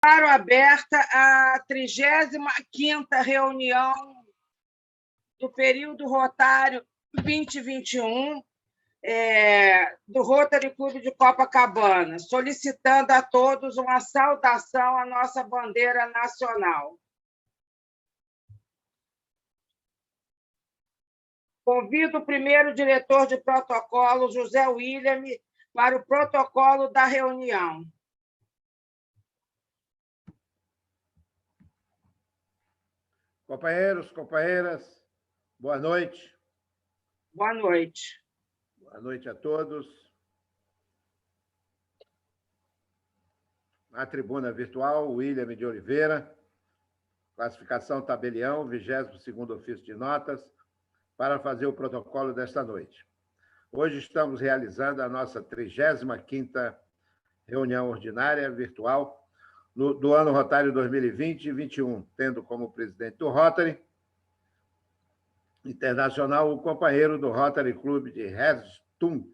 Declaro aberta a 35ª reunião do período rotário 2021 do Rotary Clube de Copacabana, solicitando a todos uma saudação à nossa bandeira nacional. Convido o primeiro diretor de protocolo, José William, para o protocolo da reunião. Companheiros, companheiras, boa noite. Boa noite. Boa noite a todos. Na tribuna virtual, William de Oliveira, classificação tabelião, 22º ofício de notas, para fazer o protocolo desta noite. Hoje estamos realizando a nossa 35ª reunião ordinária virtual do ano Rotário 2020 e 2021, tendo como presidente do Rotary Internacional o companheiro do Rotary Clube de Herstum,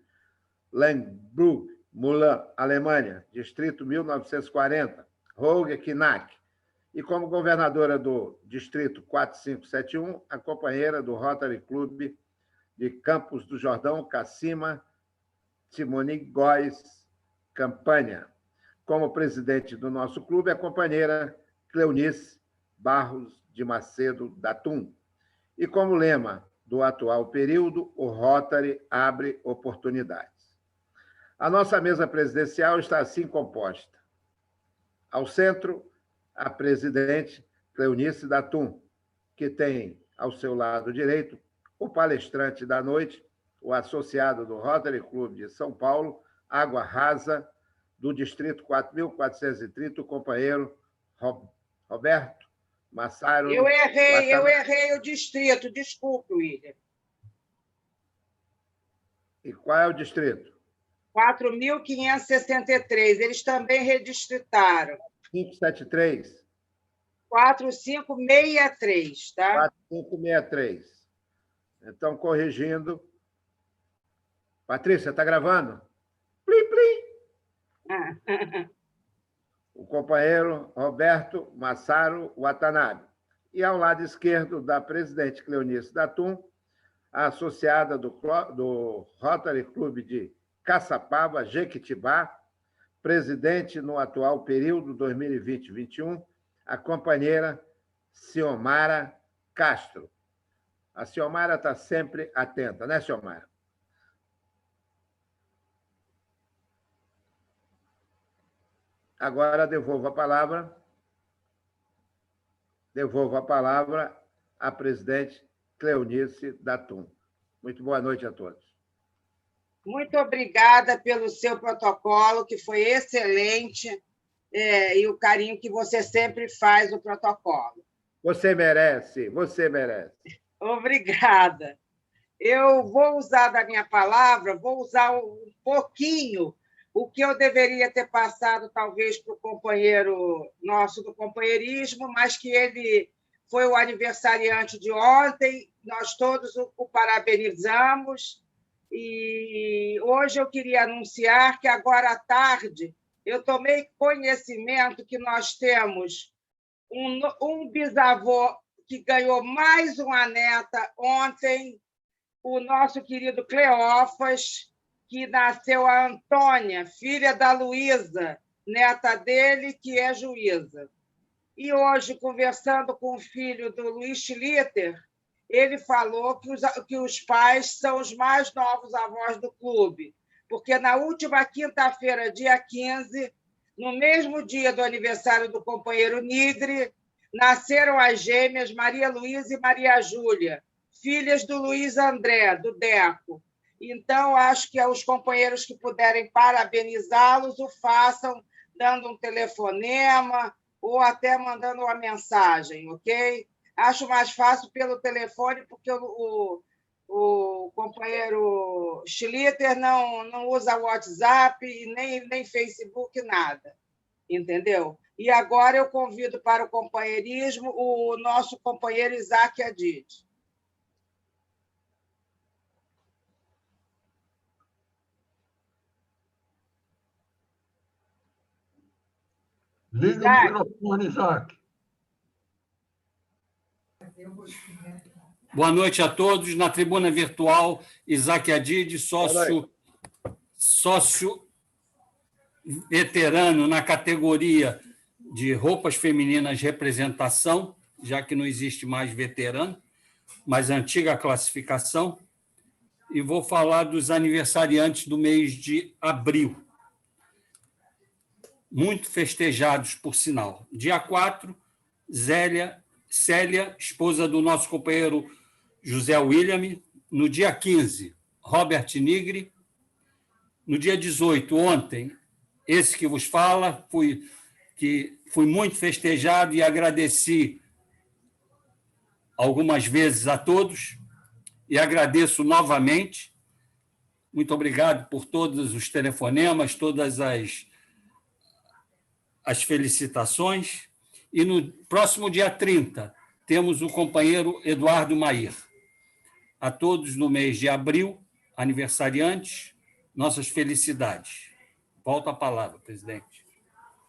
Lemberg, Moulin, Alemanha, distrito 1940, Holger Knack, e como governadora do distrito 4571, a companheira do Rotary Clube de Campos do Jordão, Cacima Simone Góes Campanha. Como presidente do nosso clube, a companheira Cleonice Barros de Macedo Datum. E como lema do atual período, o Rotary abre oportunidades. A nossa mesa presidencial está assim composta. Ao centro, a presidente Cleonice Datum, que tem ao seu lado direito o palestrante da noite, o associado do Rotary Clube de São Paulo, Água Rasa, do distrito 4.430, o companheiro Roberto Massaro. Eu errei o distrito, desculpe, William. E qual é o distrito? 4.563, eles também redistritaram. 573. 4563, tá? 4563. Então, corrigindo. Patrícia, está gravando? Plim, plim. O companheiro Roberto Massaro Watanabe. E ao lado esquerdo da presidente Cleonice Datum, a associada do Rotary Clube de Caçapava, Jequitibá, presidente no atual período 2020-21, a companheira Ciomara Castro. A Ciomara está sempre atenta, né, Ciomara? Agora devolvo a palavra à presidente Cleonice Datum. Muito boa noite a todos. Muito obrigada pelo seu protocolo, que foi excelente, e o carinho que você sempre faz no protocolo. Você merece, você merece. Obrigada. Eu vou usar da minha palavra, vou usar um pouquinho o que eu deveria ter passado, talvez, para o companheiro nosso do companheirismo, mas que ele foi o aniversariante de ontem, nós todos o parabenizamos, e hoje eu queria anunciar que agora à tarde eu tomei conhecimento que nós temos um bisavô que ganhou mais uma neta ontem, o nosso querido Cleófas, que nasceu a Antônia, filha da Luísa, neta dele, que é juíza. E hoje, conversando com o filho do Luiz Schlitter, ele falou que os pais são os mais novos avós do clube, porque na última quinta-feira, dia 15, no mesmo dia do aniversário do companheiro Nigre, nasceram as gêmeas Maria Luísa e Maria Júlia, filhas do Luiz André, do Deco. Então, acho que os companheiros que puderem parabenizá-los o façam dando um telefonema ou até mandando uma mensagem, ok? Acho mais fácil pelo telefone, porque o companheiro Schlitter não usa WhatsApp e nem Facebook, nada, entendeu? E agora eu convido para o companheirismo o nosso companheiro Isaac Adid. Liga o microfone, Isaac. Boa noite a todos. Na tribuna virtual, Isaac Adid, sócio veterano na categoria de roupas femininas representação, já que não existe mais veterano, mas antiga classificação, e vou falar dos aniversariantes do mês de abril, muito festejados, por sinal. Dia 4, Célia, esposa do nosso companheiro José William. No dia 15, Robert Nigri. No dia 18, ontem, esse que vos fala, fui muito festejado e agradeci algumas vezes a todos, e agradeço novamente. Muito obrigado por todos os telefonemas, todas as felicitações. E no próximo dia 30, temos o companheiro Eduardo Mair. A todos no mês de abril, aniversariantes, nossas felicidades. Volta a palavra, presidente.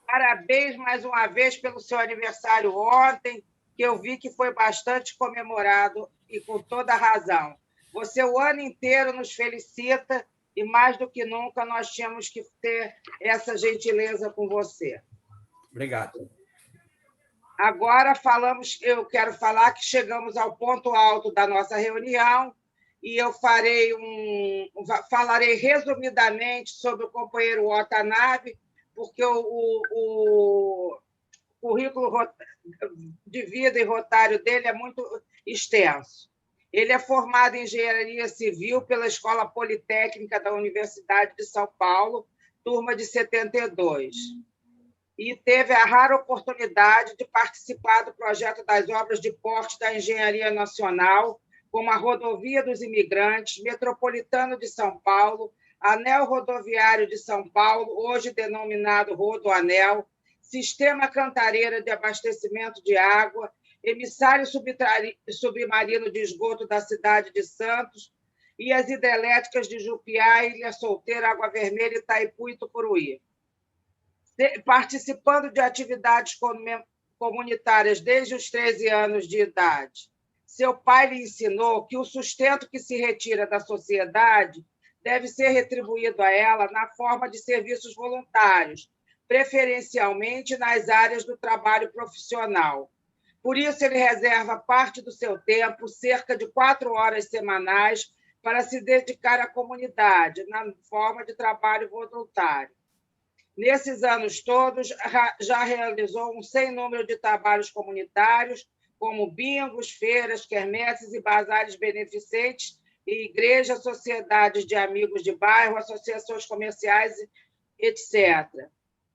Parabéns mais uma vez pelo seu aniversário ontem, que eu vi que foi bastante comemorado e com toda razão. Você o ano inteiro nos felicita e, mais do que nunca, nós tínhamos que ter essa gentileza com você. Obrigado. Agora eu quero falar que chegamos ao ponto alto da nossa reunião e eu falarei resumidamente sobre o companheiro Watanabe, porque o currículo de vida e rotário dele é muito extenso. Ele é formado em Engenharia Civil pela Escola Politécnica da Universidade de São Paulo, turma de 72. E teve a rara oportunidade de participar do projeto das obras de porte da Engenharia Nacional, como a Rodovia dos Imigrantes, Metropolitano de São Paulo, Anel Rodoviário de São Paulo, hoje denominado Rodoanel, Sistema Cantareira de Abastecimento de Água, Emissário Submarino de Esgoto da cidade de Santos e as hidrelétricas de Jupiá, Ilha Solteira, Água Vermelha, Itaipu e Tucuruí. Participando de atividades comunitárias desde os 13 anos de idade. Seu pai lhe ensinou que o sustento que se retira da sociedade deve ser retribuído a ela na forma de serviços voluntários, preferencialmente nas áreas do trabalho profissional. Por isso, ele reserva parte do seu tempo, cerca de 4 horas semanais, para se dedicar à comunidade, na forma de trabalho voluntário. Nesses anos todos, já realizou um sem número de trabalhos comunitários, como bingos, feiras, quermesses e bazares beneficentes, e igrejas, sociedades de amigos de bairro, associações comerciais, etc.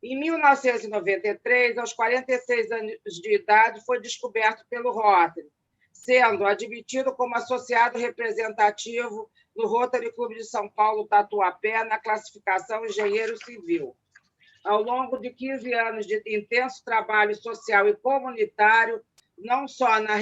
Em 1993, aos 46 anos de idade, foi descoberto pelo Rotary, sendo admitido como associado representativo no Rotary Clube de São Paulo, Tatuapé, na classificação Engenheiro Civil. Ao longo de 15 anos de intenso trabalho social e comunitário, não só na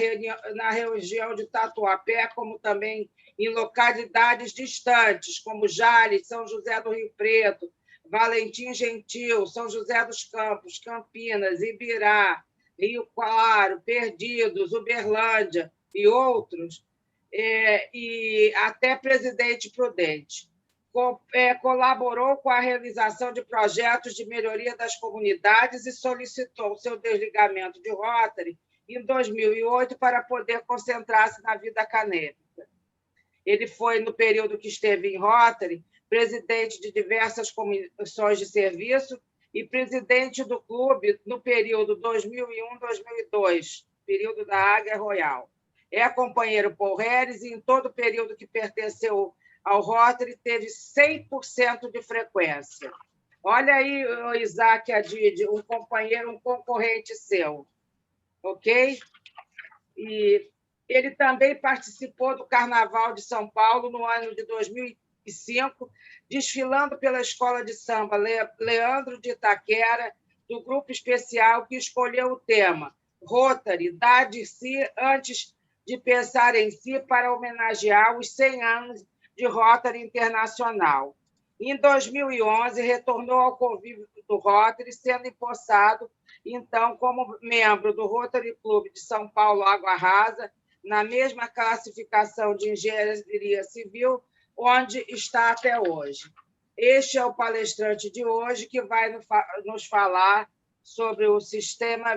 região de Tatuapé, como também em localidades distantes, como Jales, São José do Rio Preto, Valentim Gentil, São José dos Campos, Campinas, Ibirá, Rio Claro, Perdidos, Uberlândia e outros, e até Presidente Prudente. Colaborou com a realização de projetos de melhoria das comunidades e solicitou seu desligamento de Rotary em 2008 para poder concentrar-se na vida acadêmica. Ele foi, no período que esteve em Rotary, presidente de diversas comissões de serviço e presidente do clube no período 2001-2002, período da Águia Royal. É companheiro Paul Harris e, em todo o período que pertenceu ao Rotary, teve 100% de frequência. Olha aí, Isaac Adid, um concorrente seu, ok? E ele também participou do Carnaval de São Paulo no ano de 2005, desfilando pela Escola de Samba Leandro de Itaquera, do grupo especial que escolheu o tema Rotary, dá de si antes de pensar em si, para homenagear os 100 anos de Rotary Internacional. Em 2011, retornou ao convívio do Rotary, sendo empossado Então, como membro do Rotary Club de São Paulo Água Rasa, na mesma classificação de engenharia civil, onde está até hoje. Este é o palestrante de hoje, que vai nos falar sobre o sistema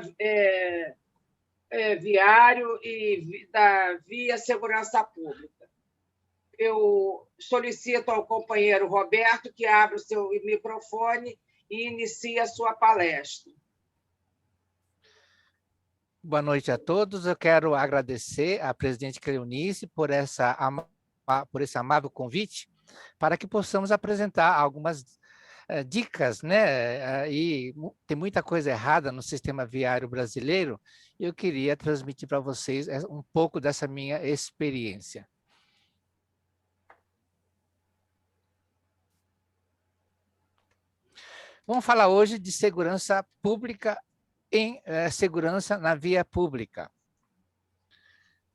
viário e da via segurança pública. Eu solicito ao companheiro Roberto que abra o seu microfone e inicie a sua palestra. Boa noite a todos. Eu quero agradecer à presidente Cleonice por esse amável convite, para que possamos apresentar algumas dicas, né? E tem muita coisa errada no sistema viário brasileiro, e eu queria transmitir para vocês um pouco dessa minha experiência. Vamos falar hoje de segurança pública em segurança na via pública.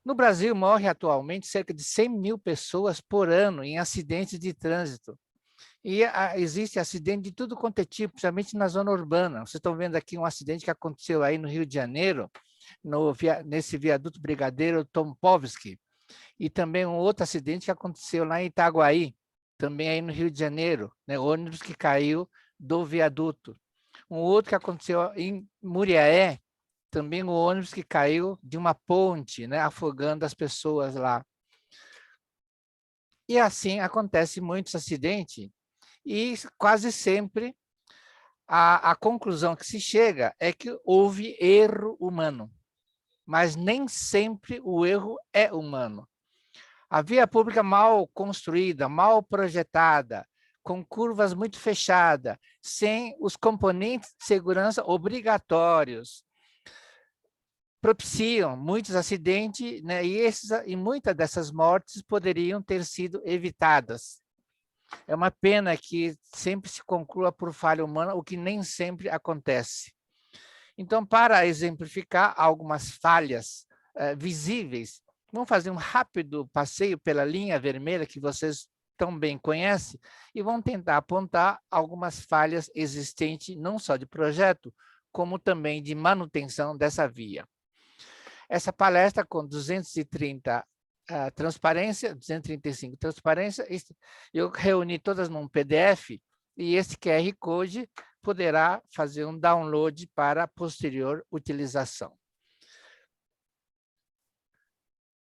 No Brasil, morre atualmente cerca de 100 mil pessoas por ano em acidentes de trânsito. E existe acidente de tudo quanto é tipo, principalmente na zona urbana. Vocês estão vendo aqui um acidente que aconteceu aí no Rio de Janeiro, nesse viaduto Brigadeiro Tompovski. E também um outro acidente que aconteceu lá em Itaguaí, também aí no Rio de Janeiro, né? Ônibus que caiu do viaduto. Um outro que aconteceu em Muriaé, também um ônibus que caiu de uma ponte, né, afogando as pessoas lá. E assim acontece muitos acidentes, e quase sempre a conclusão que se chega é que houve erro humano, mas nem sempre o erro é humano. A via pública mal construída, mal projetada, com curvas muito fechadas, sem os componentes de segurança obrigatórios, propiciam muitos acidentes, né? E muitas dessas mortes poderiam ter sido evitadas. É uma pena que sempre se conclua por falha humana, o que nem sempre acontece. Então, para exemplificar algumas falhas visíveis, vamos fazer um rápido passeio pela linha vermelha que vocês tão bem conhecem, e vão tentar apontar algumas falhas existentes, não só de projeto, como também de manutenção dessa via. Essa palestra com 230 transparência, 235 transparência, eu reuni todas num PDF, e esse QR Code poderá fazer um download para posterior utilização.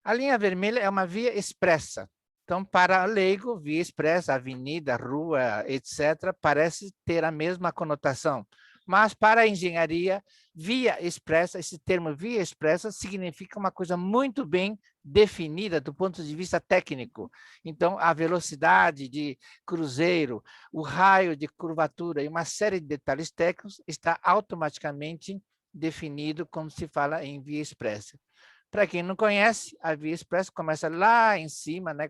A linha vermelha é uma via expressa. Então, para leigo, via expressa, avenida, rua, etc., parece ter a mesma conotação. Mas, para a engenharia, via expressa, esse termo via expressa significa uma coisa muito bem definida do ponto de vista técnico. Então, a velocidade de cruzeiro, o raio de curvatura e uma série de detalhes técnicos está automaticamente definido quando se fala em via expressa. Para quem não conhece, a via expressa começa lá em cima, né?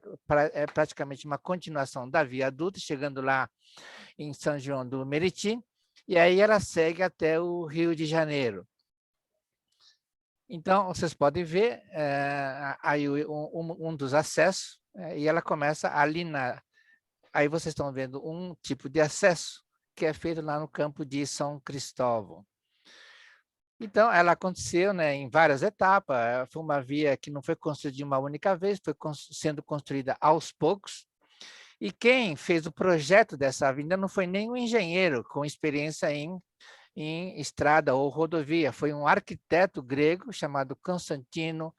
É praticamente uma continuação da via adulta, chegando lá em São João do Meriti, e aí ela segue até o Rio de Janeiro. Então, vocês podem ver aí um dos acessos, e ela começa ali aí vocês estão vendo um tipo de acesso que é feito lá no campo de São Cristóvão. Então, ela aconteceu, né, em várias etapas. Foi uma via que não foi construída de uma única vez, foi sendo construída aos poucos. E quem fez o projeto dessa avenida não foi nem um engenheiro com experiência em estrada ou rodovia, foi um arquiteto grego chamado Constantino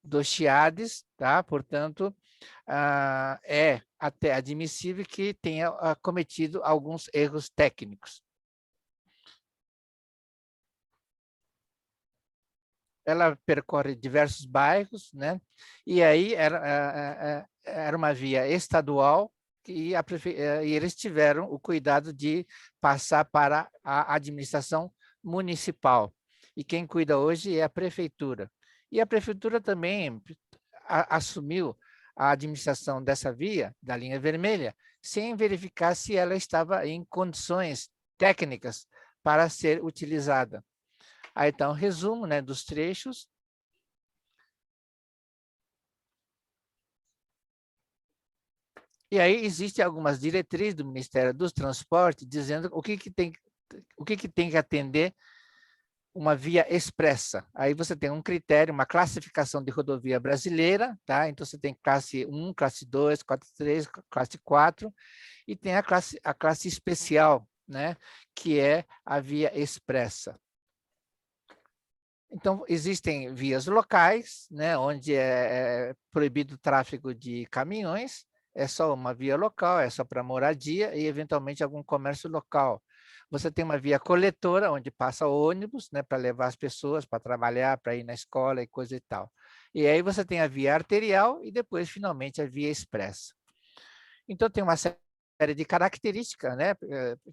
Doxiades, tá? Portanto, é até admissível que tenha cometido alguns erros técnicos. Ela percorre diversos bairros, né? E aí era uma via estadual, e eles tiveram o cuidado de passar para a administração municipal. E quem cuida hoje é a prefeitura. E a prefeitura também assumiu a administração dessa via, da linha vermelha, sem verificar se ela estava em condições técnicas para ser utilizada. Aí está um resumo, né, dos trechos. E aí existem algumas diretrizes do Ministério dos Transportes dizendo o que tem que atender uma via expressa. Aí você tem um critério, uma classificação de rodovia brasileira, tá? Então você tem classe 1, classe 2, classe 3, classe 4, e tem a classe especial, né? Que é a via expressa. Então, existem vias locais, né? Onde é proibido o tráfego de caminhões, é só uma via local, é só para moradia e, eventualmente, algum comércio local. Você tem uma via coletora, onde passa ônibus, né, para levar as pessoas para trabalhar, para ir na escola e coisa e tal. E aí você tem a via arterial e depois, finalmente, a via expressa. Então, tem uma série de características, né,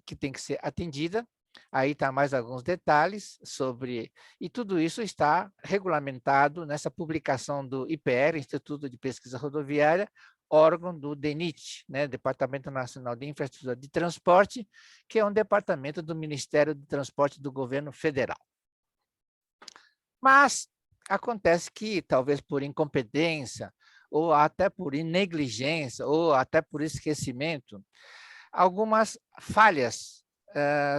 que tem que ser atendida. Aí está mais alguns detalhes sobre... E tudo isso está regulamentado nessa publicação do IPR, Instituto de Pesquisa Rodoviária, órgão do DENIT, né, Departamento Nacional de Infraestrutura de Transporte, que é um departamento do Ministério do Transporte do Governo Federal. Mas acontece que, talvez por incompetência, ou até por negligência, ou até por esquecimento, algumas falhas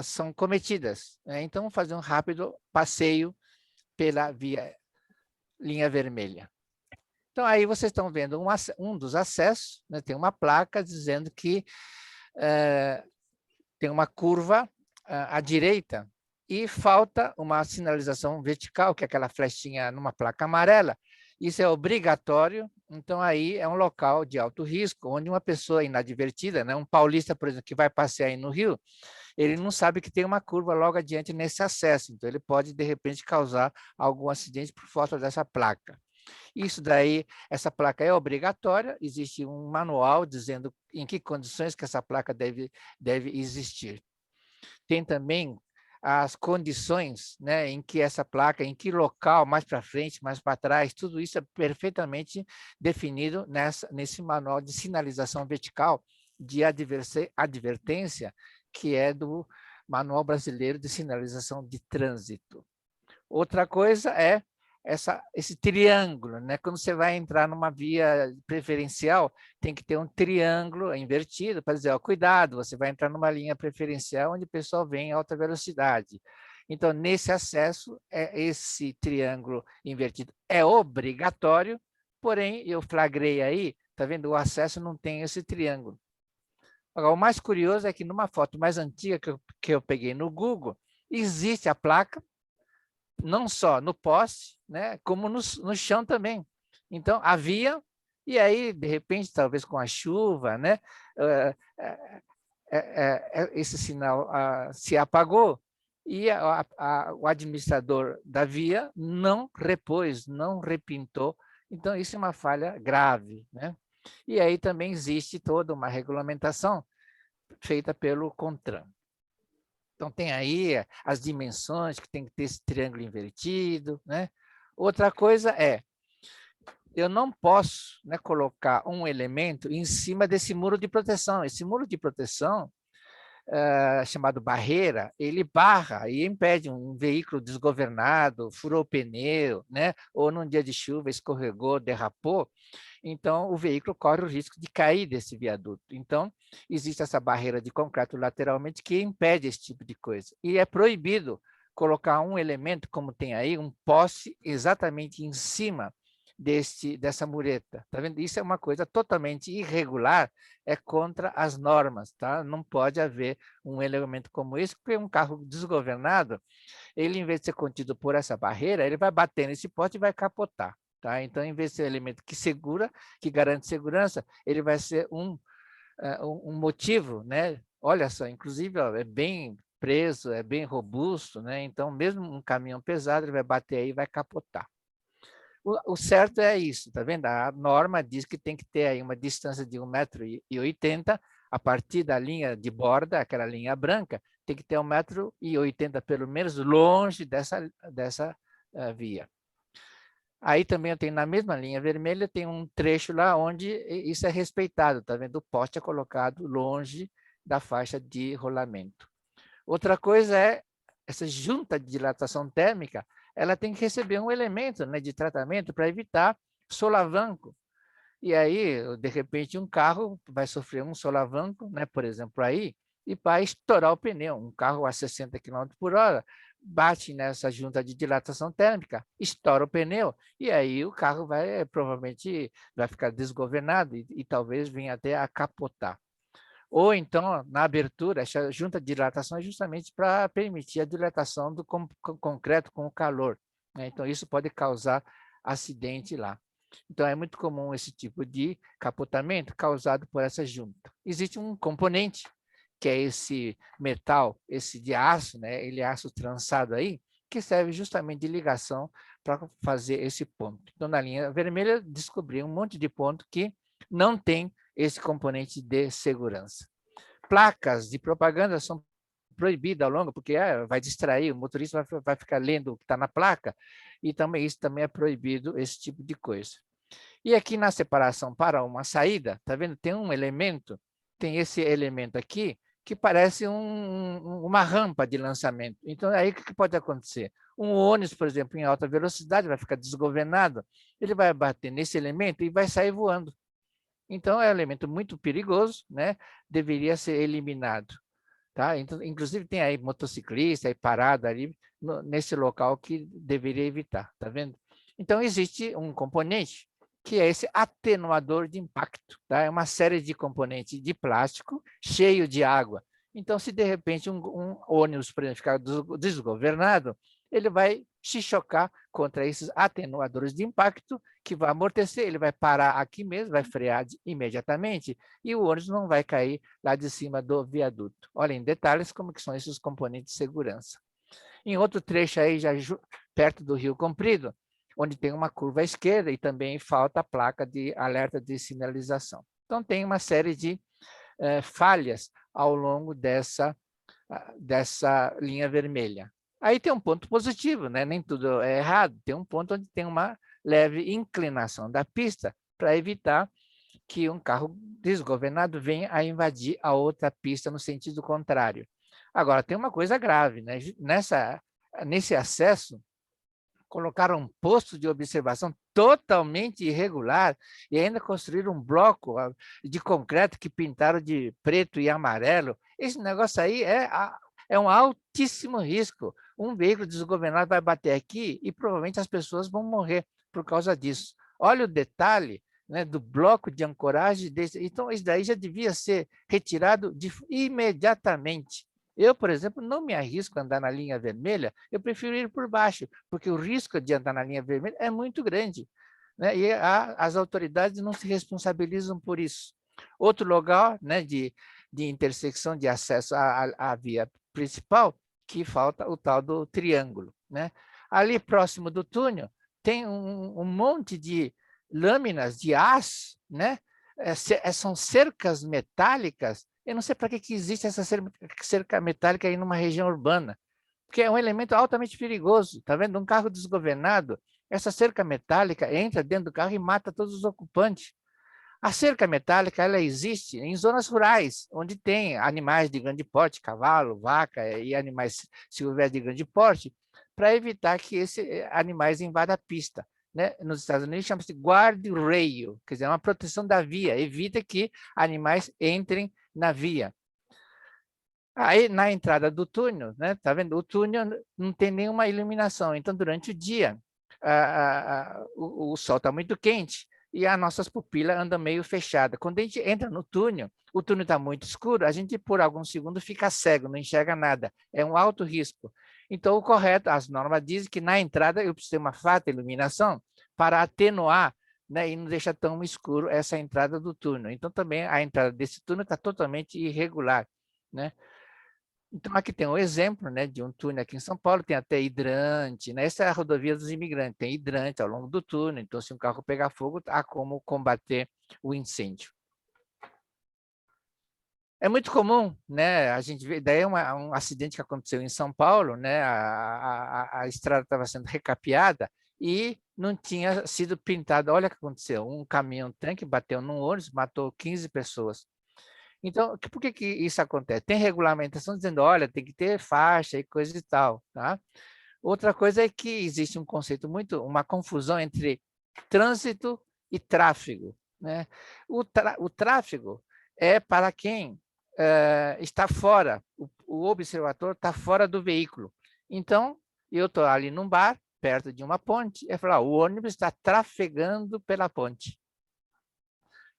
são cometidas, né? Então, vamos fazer um rápido passeio pela linha vermelha. Então, aí vocês estão vendo um dos acessos, né? Tem uma placa dizendo que tem uma curva à direita e falta uma sinalização vertical, que é aquela flechinha numa placa amarela. Isso é obrigatório, então aí é um local de alto risco, onde uma pessoa inadvertida, né? Um paulista, por exemplo, que vai passear aí no Rio, ele não sabe que tem uma curva logo adiante nesse acesso, então ele pode, de repente, causar algum acidente por falta dessa placa. Isso daí, essa placa é obrigatória, existe um manual dizendo em que condições que essa placa deve existir. Tem também as condições, né, em que essa placa, em que local, mais para frente, mais para trás, tudo isso é perfeitamente definido nesse manual de sinalização vertical de advertência, que é do Manual Brasileiro de Sinalização de Trânsito. Outra coisa é esse triângulo, né? Quando você vai entrar numa via preferencial, tem que ter um triângulo invertido para dizer, ó, cuidado, você vai entrar numa linha preferencial onde o pessoal vem em alta velocidade. Então, nesse acesso, esse triângulo invertido é obrigatório, porém, eu flagrei aí, tá vendo? O acesso não tem esse triângulo. Agora, o mais curioso é que numa foto mais antiga que eu peguei no Google, existe a placa, não só no poste, né, como no chão também. Então, havia, e aí, de repente, talvez com a chuva, né, esse sinal se apagou e o administrador da via não repôs, não repintou. Então, isso é uma falha grave, né? E aí também existe toda uma regulamentação feita pelo CONTRAN. Então, tem aí as dimensões, que tem que ter esse triângulo invertido, né? Outra coisa é, eu não posso, né, colocar um elemento em cima desse muro de proteção. Esse muro de proteção, chamado barreira, ele barra e impede um veículo desgovernado, furou o pneu, né? Ou num dia de chuva escorregou, derrapou. Então, o veículo corre o risco de cair desse viaduto. Então, existe essa barreira de concreto lateralmente que impede esse tipo de coisa. E é proibido colocar um elemento, como tem aí, um poste exatamente em cima dessa mureta. Tá vendo? Isso é uma coisa totalmente irregular, é contra as normas, tá? Não pode haver um elemento como esse, porque um carro desgovernado, ele, em vez de ser contido por essa barreira, ele vai bater nesse poste e vai capotar. Tá? Então, em vez de ser um elemento que segura, que garante segurança, ele vai ser um motivo, né? Olha só, inclusive, ó, é bem preso, é bem robusto, né? Então, mesmo um caminhão pesado, ele vai bater aí e vai capotar. O certo é isso, tá vendo? A norma diz que tem que ter aí uma distância de 1,80 m, a partir da linha de borda, aquela linha branca, tem que ter 1,80 m pelo menos longe dessa via. Aí também eu tenho, na mesma linha vermelha, tem um trecho lá onde isso é respeitado, tá vendo? O poste é colocado longe da faixa de rolamento. Outra coisa é, essa junta de dilatação térmica, ela tem que receber um elemento, né, de tratamento para evitar solavanco. E aí, de repente, um carro vai sofrer um solavanco, né, por exemplo, aí, e vai estourar o pneu. Um carro a 60 km/h bate nessa junta de dilatação térmica, estoura o pneu, e aí o carro provavelmente vai ficar desgovernado e talvez venha até a capotar. Ou então, na abertura, essa junta de dilatação é justamente para permitir a dilatação do concreto com o calor, né? Então, isso pode causar acidente lá. Então, é muito comum esse tipo de capotamento causado por essa junta. Existe um componente, que é esse metal, esse de aço, né? Ele é aço trançado aí, que serve justamente de ligação para fazer esse ponto. Então, na linha vermelha, descobri um monte de ponto que não tem esse componente de segurança. Placas de propaganda são proibidas ao longo, porque vai distrair, o motorista vai ficar lendo o que está na placa, e também isso também é proibido, esse tipo de coisa. E aqui na separação para uma saída, tá vendo? Tem um elemento, tem esse elemento aqui, que parece uma rampa de lançamento. Então, aí o que pode acontecer? Um ônibus, por exemplo, em alta velocidade, vai ficar desgovernado, ele vai bater nesse elemento e vai sair voando. Então, é um elemento muito perigoso, né? Deveria ser eliminado. Tá? Então, inclusive, tem aí motociclista aí parado ali nesse local que deveria evitar. Tá vendo? Então, existe um componente que é esse atenuador de impacto. Tá? É uma série de componentes de plástico cheio de água. Então, se de repente um ônibus, por exemplo, ficar desgovernado, ele vai se chocar contra esses atenuadores de impacto, que vai amortecer, ele vai parar aqui mesmo, vai frear imediatamente, e o ônibus não vai cair lá de cima do viaduto. Olha em detalhes como que são esses componentes de segurança. Em outro trecho aí, já perto do Rio Comprido, onde tem uma curva à esquerda e também falta a placa de alerta de sinalização. Então, tem uma série de falhas ao longo dessa linha vermelha. Aí tem um ponto positivo, né? Nem tudo é errado. Tem um ponto onde tem uma leve inclinação da pista para evitar que um carro desgovernado venha a invadir a outra pista no sentido contrário. Agora, tem uma coisa grave, né? Nesse acesso, colocaram um posto de observação totalmente irregular e ainda construíram um bloco de concreto que pintaram de preto e amarelo. Esse negócio aí é um altíssimo risco. Um veículo desgovernado vai bater aqui e provavelmente as pessoas vão morrer por causa disso. Olha o detalhe, né, do bloco de ancoragem desse. Então, isso daí já devia ser retirado imediatamente. Eu, por exemplo, não me arrisco a andar na linha vermelha, eu prefiro ir por baixo, porque o risco de andar na linha vermelha é muito grande, né? E as autoridades não se responsabilizam por isso. Outro lugar, né, de intersecção de acesso à via principal, que falta o tal do triângulo, né? Ali próximo do túnel tem um monte de lâminas de aço, né? São cercas metálicas. Eu não sei para que existe essa cerca metálica aí numa região urbana, porque é um elemento altamente perigoso. Está vendo? Um carro desgovernado, essa cerca metálica entra dentro do carro e mata todos os ocupantes. A cerca metálica ela existe em zonas rurais, onde tem animais de grande porte, cavalo, vaca e animais silvestres de grande porte, para evitar que esses animais invadam a pista. Né? Nos Estados Unidos chama-se guardrail, quer dizer, é uma proteção da via, evita que animais entrem na via. Aí, na entrada do túnel, né? Tá vendo? O túnel não tem nenhuma iluminação, então, durante o dia, o sol está muito quente e as nossas pupilas andam meio fechadas. Quando a gente entra no túnel, o túnel está muito escuro, a gente, por alguns segundos, fica cego, não enxerga nada. É um alto risco. Então, o correto, as normas dizem que na entrada eu preciso ter uma farta iluminação para atenuar, né, e não deixar tão escuro essa entrada do túnel. Então, também a entrada desse túnel está totalmente irregular, né? Então, aqui tem um exemplo, né, de um túnel aqui em São Paulo, tem até hidrante, né? Essa é a rodovia dos imigrantes, tem hidrante ao longo do túnel, então se um carro pegar fogo, há como combater o incêndio. É muito comum, né? A gente vê, daí um acidente que aconteceu em São Paulo, né? A estrada estava sendo recapeada e não tinha sido pintada. Olha o que aconteceu, um caminhão-tanque bateu num ônibus, matou 15 pessoas. Então, por que isso acontece? Tem regulamentação dizendo, olha, tem que ter faixa e coisa e tal, tá? Outra coisa é que existe um conceito uma confusão entre trânsito e tráfego, né? O tráfego é para quem está fora, o observador está fora do veículo. Então, eu estou ali num bar, perto de uma ponte, e falo, o ônibus está trafegando pela ponte.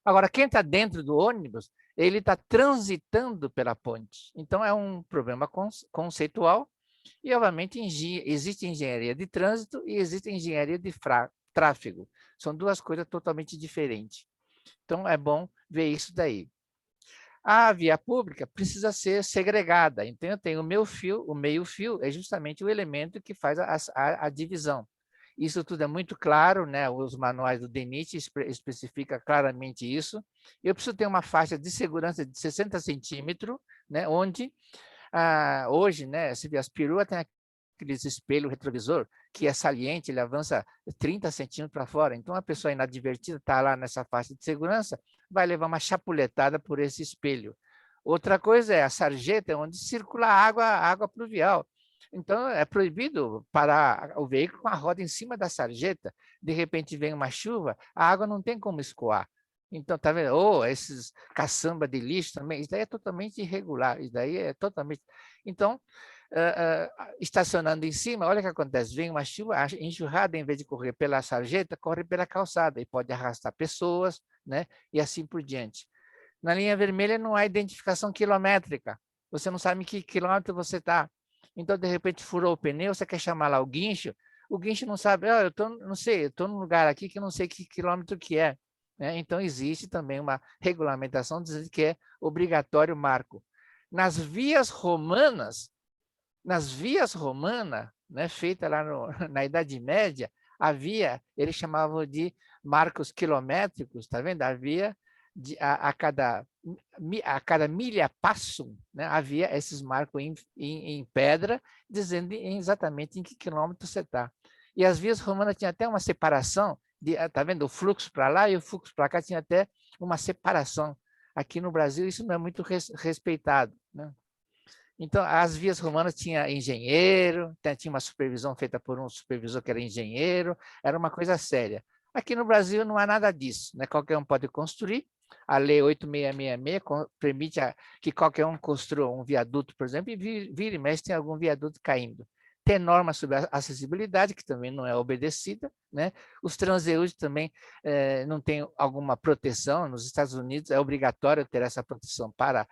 Agora, quem está dentro do ônibus, ele está transitando pela ponte. Então, é um problema conceitual e, obviamente, existe engenharia de trânsito e existe engenharia de tráfego. São duas coisas totalmente diferentes. Então, é bom ver isso daí. A via pública precisa ser segregada. Então, eu tenho o meio-fio é justamente o elemento que faz a divisão. Isso tudo é muito claro, né? Os manuais do DENIT especificam claramente isso. Eu preciso ter uma faixa de segurança de 60 centímetros, né? Onde, hoje, né, se vê as peruas, tem aqueles espelho retrovisor, que é saliente, ele avança 30 centímetros para fora. Então, a pessoa inadvertida está lá nessa faixa de segurança, vai levar uma chapuletada por esse espelho. Outra coisa é a sarjeta, onde circula água pluvial. Então, é proibido parar o veículo com a roda em cima da sarjeta. De repente, vem uma chuva, a água não tem como escoar. Então, tá vendo? Ou esses caçamba de lixo também, isso daí é totalmente irregular. Isso daí é totalmente... Então, estacionando em cima, olha o que acontece. Vem uma chuva, a enxurrada, em vez de correr pela sarjeta, corre pela calçada e pode arrastar pessoas, né? E assim por diante. Na linha vermelha não há identificação quilométrica. Você não sabe em que quilômetro você está. Então, de repente, furou o pneu, você quer chamar lá o guincho não sabe, não sei, eu estou num lugar aqui que eu não sei que quilômetro que é. Né? Então, existe também uma regulamentação dizendo que é obrigatório o marco. Nas vias romanas, né, feita lá na Idade Média, havia, eles chamavam de marcos quilométricos, tá vendo? Havia a cada milha passo, né, havia esses marcos em pedra, dizendo exatamente em que quilômetro você está. E as vias romanas tinham até uma separação, tá vendo? O fluxo para lá e o fluxo para cá tinha até uma separação. Aqui no Brasil isso não é muito respeitado, né? Então, as vias romanas tinha engenheiro, tinha uma supervisão feita por um supervisor que era engenheiro, era uma coisa séria. Aqui no Brasil não há nada disso, né? Qualquer um pode construir. A Lei 8666 permite que qualquer um construa um viaduto, por exemplo, e vira e mexe tem algum viaduto caindo. Tem norma sobre a acessibilidade, que também não é obedecida, né? Os transeúntes também não têm alguma proteção. Nos Estados Unidos é obrigatório ter essa proteção para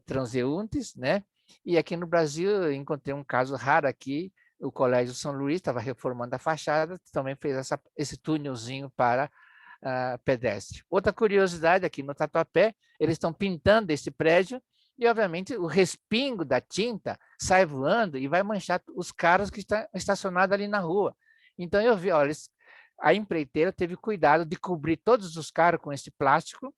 transeuntes, né? E aqui no Brasil eu encontrei um caso raro aqui, o Colégio São Luís estava reformando a fachada, também fez esse túnelzinho para pedestre. Outra curiosidade, aqui no Tatuapé, eles estão pintando esse prédio e, obviamente, o respingo da tinta sai voando e vai manchar os carros que estão estacionados ali na rua. Então, eu vi, olha, a empreiteira teve cuidado de cobrir todos os carros com esse plástico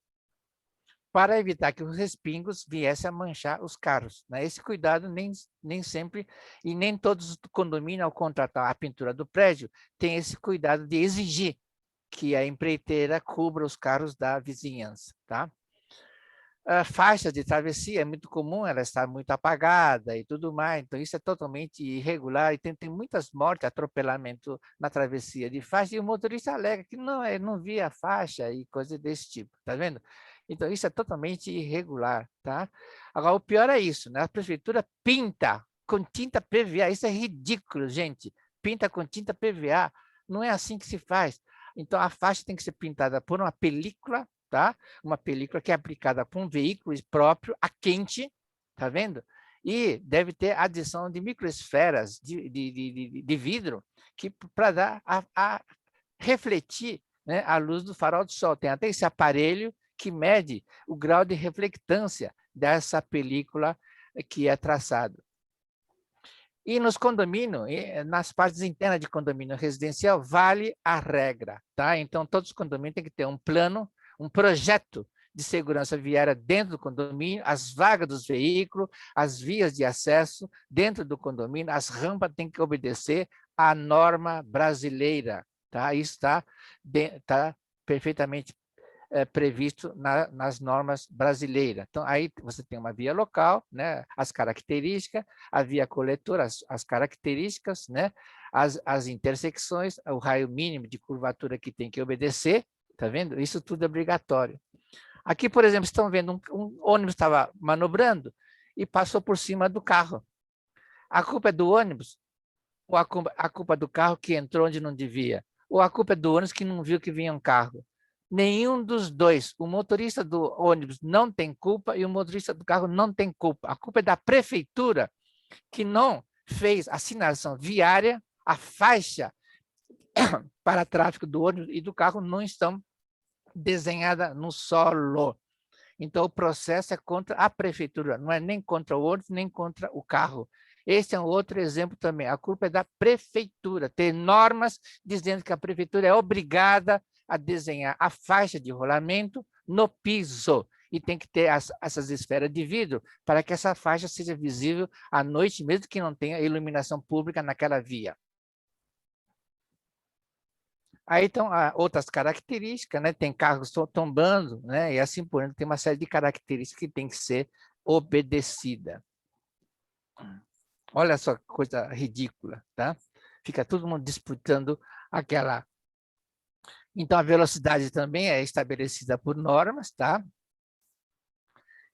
para evitar que os respingos viessem a manchar os carros. Né? Esse cuidado nem sempre, e nem todos os condomínios, ao contratar a pintura do prédio, têm esse cuidado de exigir que a empreiteira cubra os carros da vizinhança. Tá? A faixa de travessia é muito comum, ela está muito apagada e tudo mais, então isso é totalmente irregular e tem muitas mortes, atropelamento na travessia de faixa, e o motorista alega que não via a faixa e coisa desse tipo, tá vendo? Então isso é totalmente irregular, tá? Agora, o pior é isso, né? A prefeitura pinta com tinta PVA, isso é ridículo, gente, pinta com tinta PVA, não é assim que se faz. Então a faixa tem que ser pintada por uma película, tá? Uma película que é aplicada por um veículo próprio, a quente, tá vendo? E deve ter adição de microesferas de vidro para dar a refletir, né, a luz do farol do sol. Tem até esse aparelho que mede o grau de reflectância dessa película que é traçado. E nos condomínios, nas partes internas de condomínio residencial, vale a regra, tá? Então, todos os condomínios têm que ter um plano, um projeto de segurança viária dentro do condomínio, as vagas dos veículos, as vias de acesso dentro do condomínio, as rampas têm que obedecer à norma brasileira, tá? Isso está perfeitamente previsto nas normas brasileiras. Então, aí você tem uma via local, né? As características, a via coletora, as características, né? As intersecções, o raio mínimo de curvatura que tem que obedecer, tá vendo? Isso tudo é obrigatório. Aqui, por exemplo, estão vendo um ônibus estava manobrando e passou por cima do carro. A culpa é do ônibus? Ou a culpa do carro que entrou onde não devia? Ou a culpa é do ônibus que não viu que vinha um carro? Nenhum dos dois. O motorista do ônibus não tem culpa e o motorista do carro não tem culpa. A culpa é da prefeitura, que não fez a sinalização viária, a faixa para tráfego do ônibus e do carro não estão desenhadas no solo. Então, o processo é contra a prefeitura, não é nem contra o ônibus, nem contra o carro. Esse é um outro exemplo também. A culpa é da prefeitura. Tem normas dizendo que a prefeitura é obrigada a desenhar a faixa de rolamento no piso. E tem que ter essas esferas de vidro para que essa faixa seja visível à noite, mesmo que não tenha iluminação pública naquela via. Aí estão outras características, né? Tem carros tombando, né? E assim por diante, tem uma série de características que tem que ser obedecida. Olha só que coisa ridícula, tá? Fica todo mundo disputando aquela... Então, a velocidade também é estabelecida por normas, tá?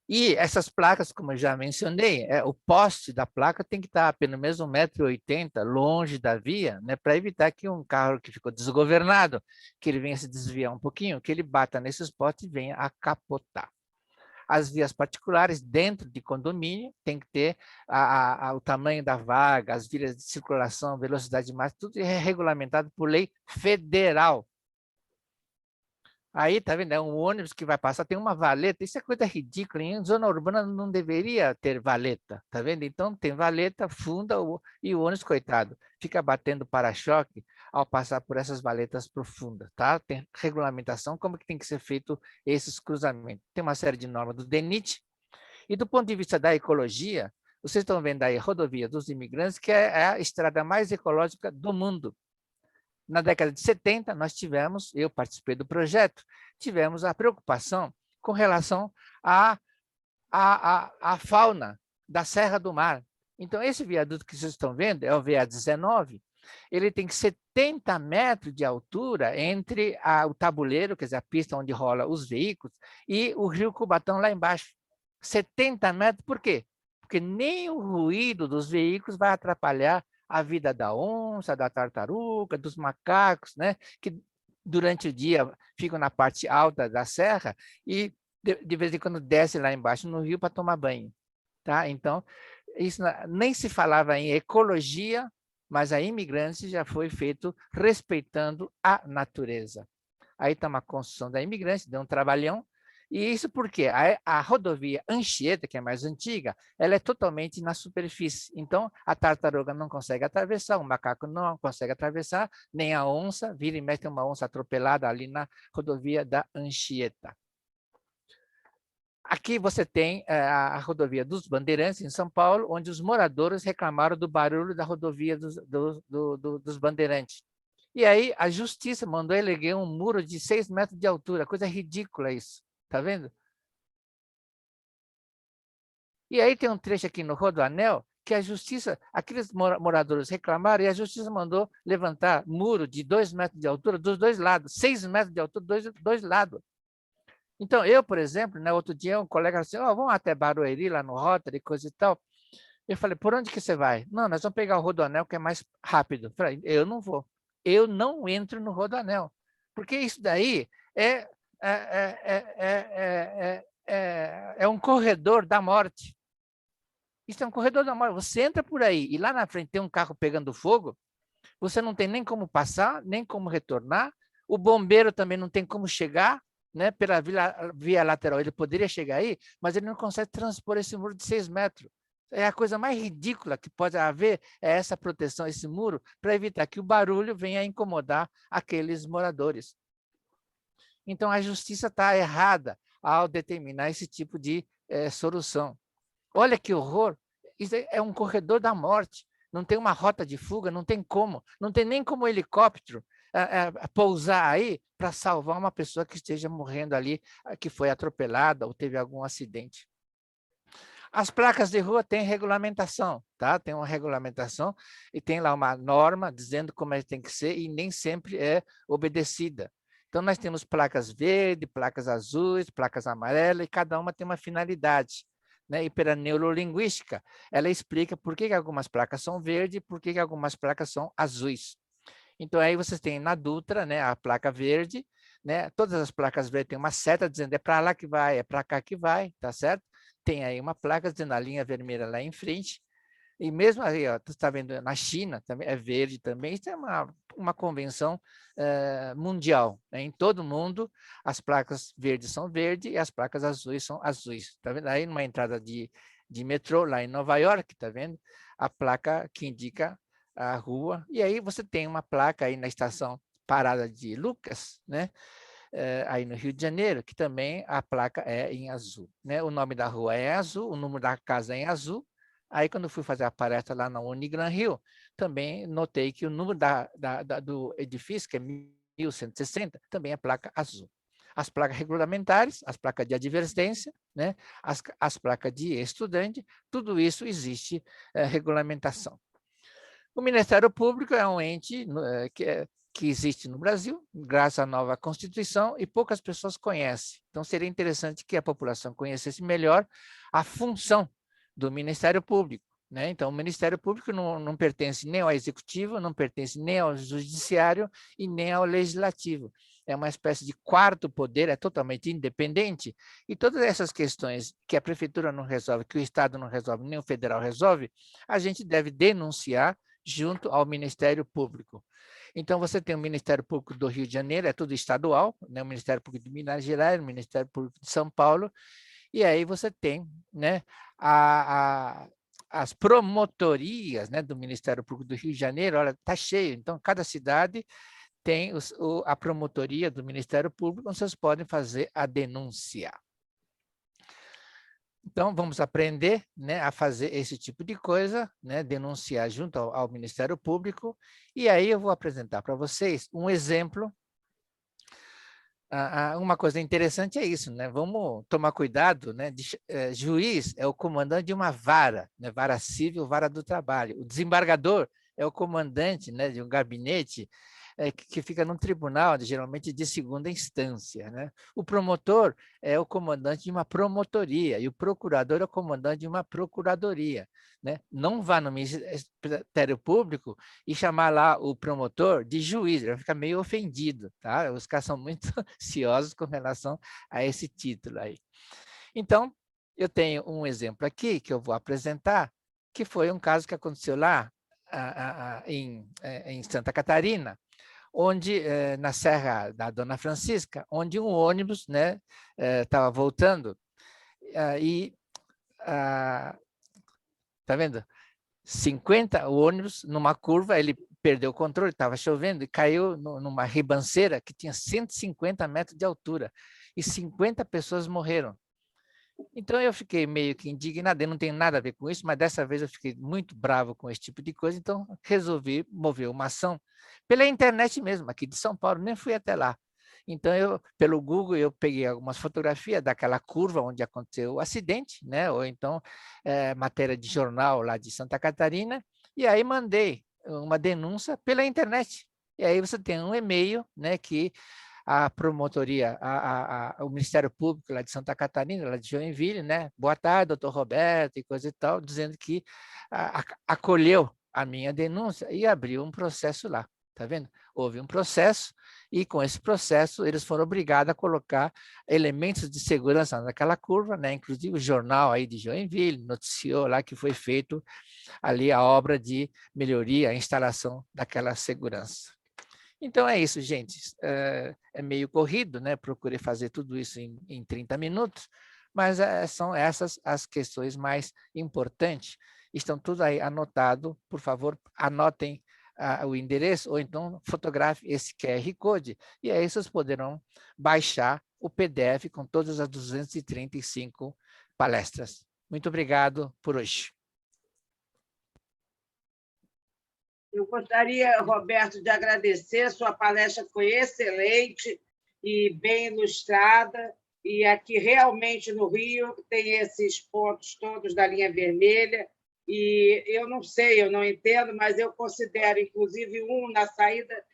E essas placas, como eu já mencionei, o poste da placa tem que estar pelo menos 1,80 m longe da via, né, para evitar que um carro que ficou desgovernado, que ele venha se desviar um pouquinho, que ele bata nesses postes e venha a capotar. As vias particulares dentro de condomínio tem que ter o tamanho da vaga, as vias de circulação, velocidade máxima, tudo é regulamentado por lei federal. Aí, tá vendo? É um ônibus que vai passar, tem uma valeta. Isso é coisa ridícula. Em zona urbana não deveria ter valeta, tá vendo? Então, tem valeta, funda e o ônibus, coitado, fica batendo para-choque ao passar por essas valetas profundas, tá? Tem regulamentação, como que tem que ser feito esses cruzamentos. Tem uma série de normas do DENIT. E do ponto de vista da ecologia, vocês estão vendo aí a rodovia dos imigrantes, que é a estrada mais ecológica do mundo. Na década de 70, nós tivemos, eu participei do projeto, tivemos a preocupação com relação à fauna da Serra do Mar. Então, esse viaduto que vocês estão vendo é o VA-19, ele tem 70 metros de altura entre o tabuleiro, quer dizer, a pista onde rola os veículos, e o rio Cubatão lá embaixo. 70 metros, por quê? Porque nem o ruído dos veículos vai atrapalhar a vida da onça, da tartaruga, dos macacos, né? Que durante o dia ficam na parte alta da serra e de vez em quando desce lá embaixo no rio para tomar banho. Tá? Então, isso nem se falava em ecologia, mas a imigrância já foi feito respeitando a natureza. Aí está uma construção da imigrância, deu um trabalhão. E isso porque a rodovia Anchieta, que é mais antiga, ela é totalmente na superfície. Então, a tartaruga não consegue atravessar, o macaco não consegue atravessar, nem a onça, vira e mexe uma onça atropelada ali na rodovia da Anchieta. Aqui você tem a rodovia dos Bandeirantes, em São Paulo, onde os moradores reclamaram do barulho da rodovia dos Bandeirantes. E aí a justiça mandou erguer um muro de 6 metros de altura, coisa ridícula isso. Tá vendo? E aí tem um trecho aqui no Rodoanel que a justiça, aqueles moradores reclamaram e a justiça mandou levantar muro de 2 metros de altura dos dois lados, 6 metros de altura dos dois lados. Então, eu, por exemplo, né, outro dia um colega disse, vamos até Barueri, lá no Rotary, coisa e tal. Eu falei, por onde que você vai? Não, nós vamos pegar o Rodoanel, que é mais rápido. Eu falei, eu não vou. Eu não entro no Rodoanel. Porque isso daí é um corredor da morte. Isso é um corredor da morte. Você entra por aí e lá na frente tem um carro pegando fogo, você não tem nem como passar, nem como retornar, o bombeiro também não tem como chegar, né, pela via lateral. Ele poderia chegar aí, mas ele não consegue transpor esse muro de 6 metros. É a coisa mais ridícula que pode haver, é essa proteção, esse muro, para evitar que o barulho venha a incomodar aqueles moradores. Então, a justiça está errada ao determinar esse tipo de solução. Olha que horror! Isso é um corredor da morte. Não tem uma rota de fuga, não tem como. Não tem nem como o helicóptero pousar aí para salvar uma pessoa que esteja morrendo ali, que foi atropelada ou teve algum acidente. As placas de rua têm regulamentação, tá? Tem uma regulamentação e tem lá uma norma dizendo como é que tem que ser e nem sempre é obedecida. Então, nós temos placas verdes, placas azuis, placas amarelas, e cada uma tem uma finalidade. né? E pela neurolinguística, ela explica por que algumas placas são verdes e por que algumas placas são azuis. Então, aí vocês têm na Dutra, né, a placa verde, né? Todas as placas verdes têm uma seta dizendo é para lá que vai, é para cá que vai, tá certo? Tem aí uma placa dizendo a linha vermelha lá em frente. E mesmo aí, ó, tu está vendo na China, também é verde também. Isso é uma convenção mundial, né? Em todo mundo, as placas verdes são verdes e as placas azuis são azuis. Tá vendo? Aí numa entrada de metrô, lá em Nova York, tá vendo? A placa que indica a rua. E aí você tem uma placa aí na estação Parada de Lucas, né? Aí no Rio de Janeiro, que também a placa é em azul, né? O nome da rua é em azul, o número da casa é em azul. Aí, quando eu fui fazer a palestra lá na Unigran Rio, também notei que o número do edifício, que é 1160, também é placa azul. As placas regulamentares, as placas de advertência, né? as placas de estudante, tudo isso existe regulamentação. O Ministério Público é um ente que existe no Brasil, graças à nova Constituição, e poucas pessoas conhecem. Então, seria interessante que a população conhecesse melhor a função do Ministério Público, né? Então, o Ministério Público não pertence nem ao Executivo, não pertence nem ao Judiciário e nem ao Legislativo. É uma espécie de quarto poder, é totalmente independente, e todas essas questões que a Prefeitura não resolve, que o Estado não resolve, nem o Federal resolve, a gente deve denunciar junto ao Ministério Público. Então, você tem o Ministério Público do Rio de Janeiro, é tudo estadual, né? O Ministério Público de Minas Gerais, o Ministério Público de São Paulo, e aí você tem, né, as promotorias, né, do Ministério Público do Rio de Janeiro. Olha, está cheio, então cada cidade tem a promotoria do Ministério Público, onde vocês podem fazer a denúncia. Então, vamos aprender, né, a fazer esse tipo de coisa, né, denunciar junto ao Ministério Público, e aí eu vou apresentar para vocês um exemplo. Uma coisa interessante é isso, né? Vamos tomar cuidado, né? Juiz é o comandante de uma vara, né? Vara civil, vara do trabalho. O desembargador é o comandante, né, de um gabinete que fica num tribunal, geralmente de segunda instância, né? O promotor é o comandante de uma promotoria e o procurador é o comandante de uma procuradoria, né? Não vá no Ministério Público e chamar lá o promotor de juiz, ele vai ficar meio ofendido, tá? Os caras são muito ansiosos com relação a esse título aí. Então, eu tenho um exemplo aqui que eu vou apresentar, que foi um caso que aconteceu lá em Santa Catarina, onde, na Serra da Dona Francisca, onde um ônibus, né, estava voltando e, tá vendo? 50, o ônibus, numa curva, ele perdeu o controle, estava chovendo, e caiu numa ribanceira que tinha 150 metros de altura, e 50 pessoas morreram. Então, eu fiquei meio que indignado, eu não tenho nada a ver com isso, mas dessa vez eu fiquei muito bravo com esse tipo de coisa, então resolvi mover uma ação pela internet mesmo, aqui de São Paulo, nem fui até lá. Então, pelo Google, eu peguei algumas fotografias daquela curva onde aconteceu o acidente, né? Ou então matéria de jornal lá de Santa Catarina, e aí mandei uma denúncia pela internet. E aí você tem um e-mail, né, que a promotoria, o Ministério Público lá de Santa Catarina, lá de Joinville, né? Boa tarde, doutor Roberto, e coisa e tal, dizendo que acolheu a minha denúncia e abriu um processo lá, tá vendo? Houve um processo e com esse processo eles foram obrigados a colocar elementos de segurança naquela curva, né? Inclusive o jornal aí de Joinville noticiou lá que foi feito ali a obra de melhoria, a instalação daquela segurança. Então é isso, gente. É meio corrido, né? Procurei fazer tudo isso em 30 minutos, mas são essas as questões mais importantes. Estão tudo aí anotado. Por favor, anotem o endereço ou então fotografe esse QR Code e aí vocês poderão baixar o PDF com todas as 235 palestras. Muito obrigado por hoje. Eu gostaria, Roberto, de agradecer. Sua palestra foi excelente e bem ilustrada. E aqui, realmente, no Rio, tem esses pontos todos da linha vermelha. E eu não sei, eu não entendo, mas eu considero, inclusive, na saída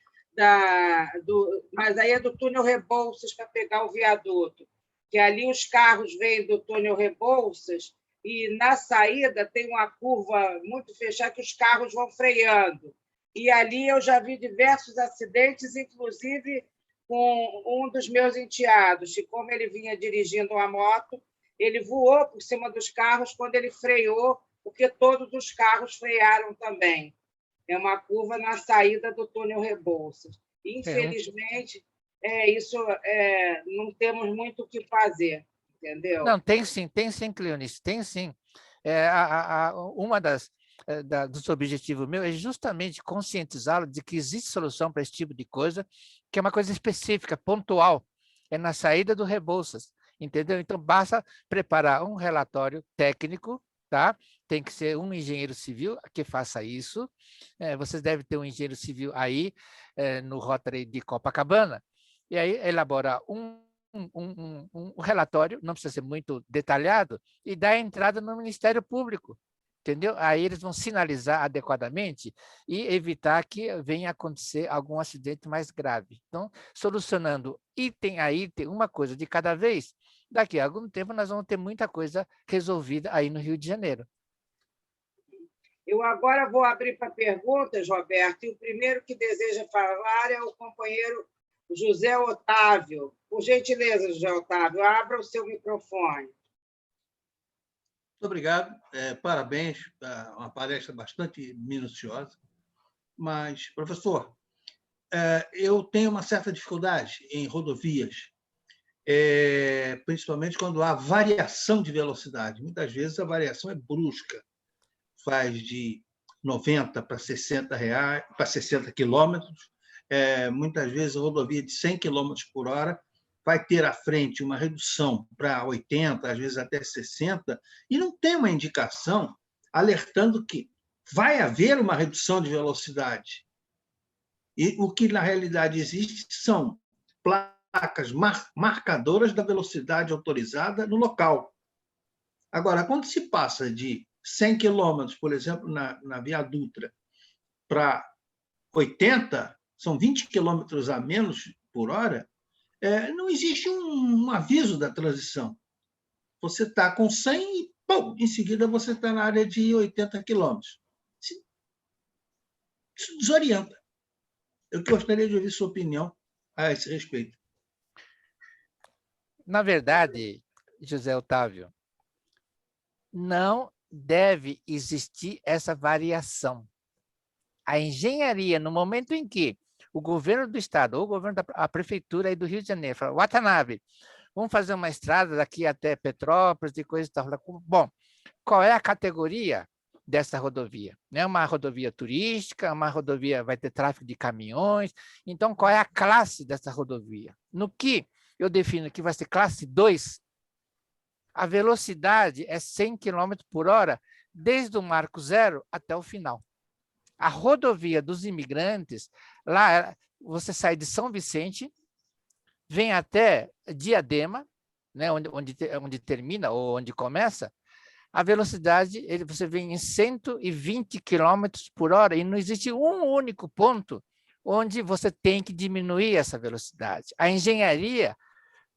mas aí é do túnel Rebouças para pegar o viaduto, que ali os carros vêm do túnel Rebouças e na saída tem uma curva muito fechada que os carros vão freando. E ali eu já vi diversos acidentes, inclusive com um dos meus enteados, e como ele vinha dirigindo uma moto, ele voou por cima dos carros quando ele freou, porque todos os carros frearam também. É uma curva na saída do túnel Rebouças. Infelizmente, isso não temos muito o que fazer, entendeu? Não, tem sim, Cleonice, tem sim. Uma dos objetivos meus é justamente conscientizá-lo de que existe solução para esse tipo de coisa, que é uma coisa específica, pontual, é na saída do Rebouças, entendeu? Então, basta preparar um relatório técnico, tá? Tem que ser um engenheiro civil que faça isso. Vocês devem ter um engenheiro civil aí no Rotary de Copacabana, e aí elaborar um relatório, não precisa ser muito detalhado, e dar entrada no Ministério Público, entendeu? Aí eles vão sinalizar adequadamente e evitar que venha a acontecer algum acidente mais grave. Então, solucionando item a item, uma coisa de cada vez, daqui a algum tempo nós vamos ter muita coisa resolvida aí no Rio de Janeiro. Eu agora vou abrir para perguntas, Roberto, e o primeiro que deseja falar é o companheiro José Otávio. Por gentileza, José Otávio, abra o seu microfone. Muito obrigado. Parabéns, uma palestra bastante minuciosa. Mas, professor, eu tenho uma certa dificuldade em rodovias, principalmente quando há variação de velocidade. Muitas vezes a variação é brusca, faz de 90 para 60 quilômetros. Muitas vezes a rodovia de 100 km por hora vai ter à frente uma redução para 80, às vezes até 60, e não tem uma indicação alertando que vai haver uma redução de velocidade. E o que, na realidade, existe são placas marcadoras da velocidade autorizada no local. Agora, quando se passa de 100 km, por exemplo, na Via Dutra, para 80, são 20 km a menos por hora, não existe um aviso da transição. Você está com 100 e, pum, em seguida, você está na área de 80 km. Isso desorienta. Eu gostaria de ouvir sua opinião a esse respeito. Na verdade, José Otávio, não deve existir essa variação. A engenharia, no momento em que o governo do estado, ou o governo da prefeitura aí do Rio de Janeiro, fala, Watanabe, vamos fazer uma estrada daqui até Petrópolis e coisa e tal. Bom, qual é a categoria dessa rodovia? É uma rodovia turística, uma rodovia vai ter tráfego de caminhões, então qual é a classe dessa rodovia? No que eu defino que vai ser classe 2, a velocidade é 100 km por hora, desde o marco zero até o final. A rodovia dos imigrantes, lá você sai de São Vicente, vem até Diadema, né, onde termina ou onde começa, a velocidade, você vem em 120 km por hora e não existe um único ponto onde você tem que diminuir essa velocidade. A engenharia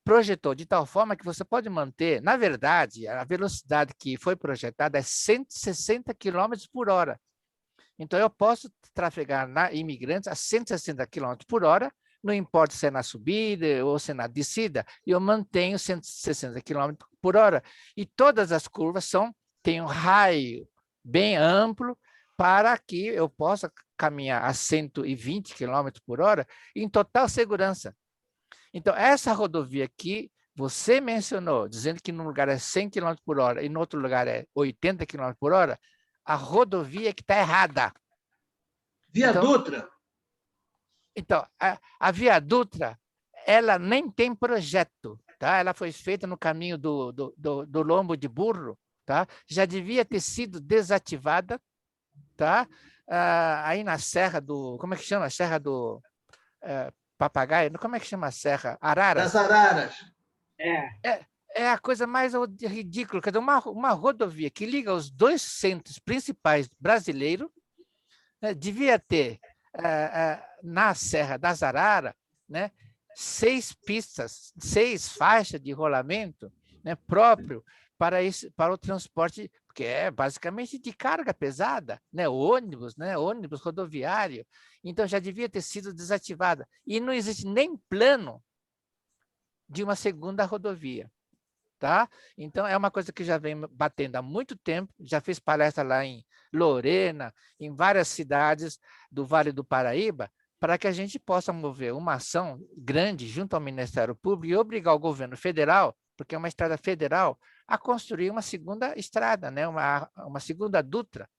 projetou de tal forma que você pode manter, na verdade, a velocidade que foi projetada é 160 km por hora. Então, eu posso trafegar imigrantes a 160 km por hora, não importa se é na subida ou se é na descida, e eu mantenho 160 km por hora. E todas as curvas têm um raio bem amplo para que eu possa caminhar a 120 km por hora em total segurança. Então, essa rodovia que você mencionou, dizendo que num lugar é 100 km por hora e no outro lugar é 80 km por hora, a rodovia que está errada. Via Dutra? Então, a Via Dutra, ela nem tem projeto, tá? Ela foi feita no caminho do lombo de burro, tá? Já devia ter sido desativada, tá? Aí na Serra do... Como é que chama? Serra do Papagaio? Como é que chama a Serra? Araras? Das Araras. É a coisa mais ridícula. Quer dizer, uma rodovia que liga os dois centros principais brasileiros, né, devia ter, na Serra das Araras, né, 6 pistas, 6 faixas de rolamento, né, próprio para o transporte, porque é basicamente de carga pesada, né? Ônibus, né? Ônibus rodoviário. Então, já devia ter sido desativada. E não existe nem plano de uma segunda rodovia. Tá? Então, é uma coisa que já vem batendo há muito tempo, já fiz palestra lá em Lorena, em várias cidades do Vale do Paraíba, para que a gente possa mover uma ação grande junto ao Ministério Público e obrigar o governo federal, porque é uma estrada federal, a construir uma segunda estrada, né? uma segunda Dutra.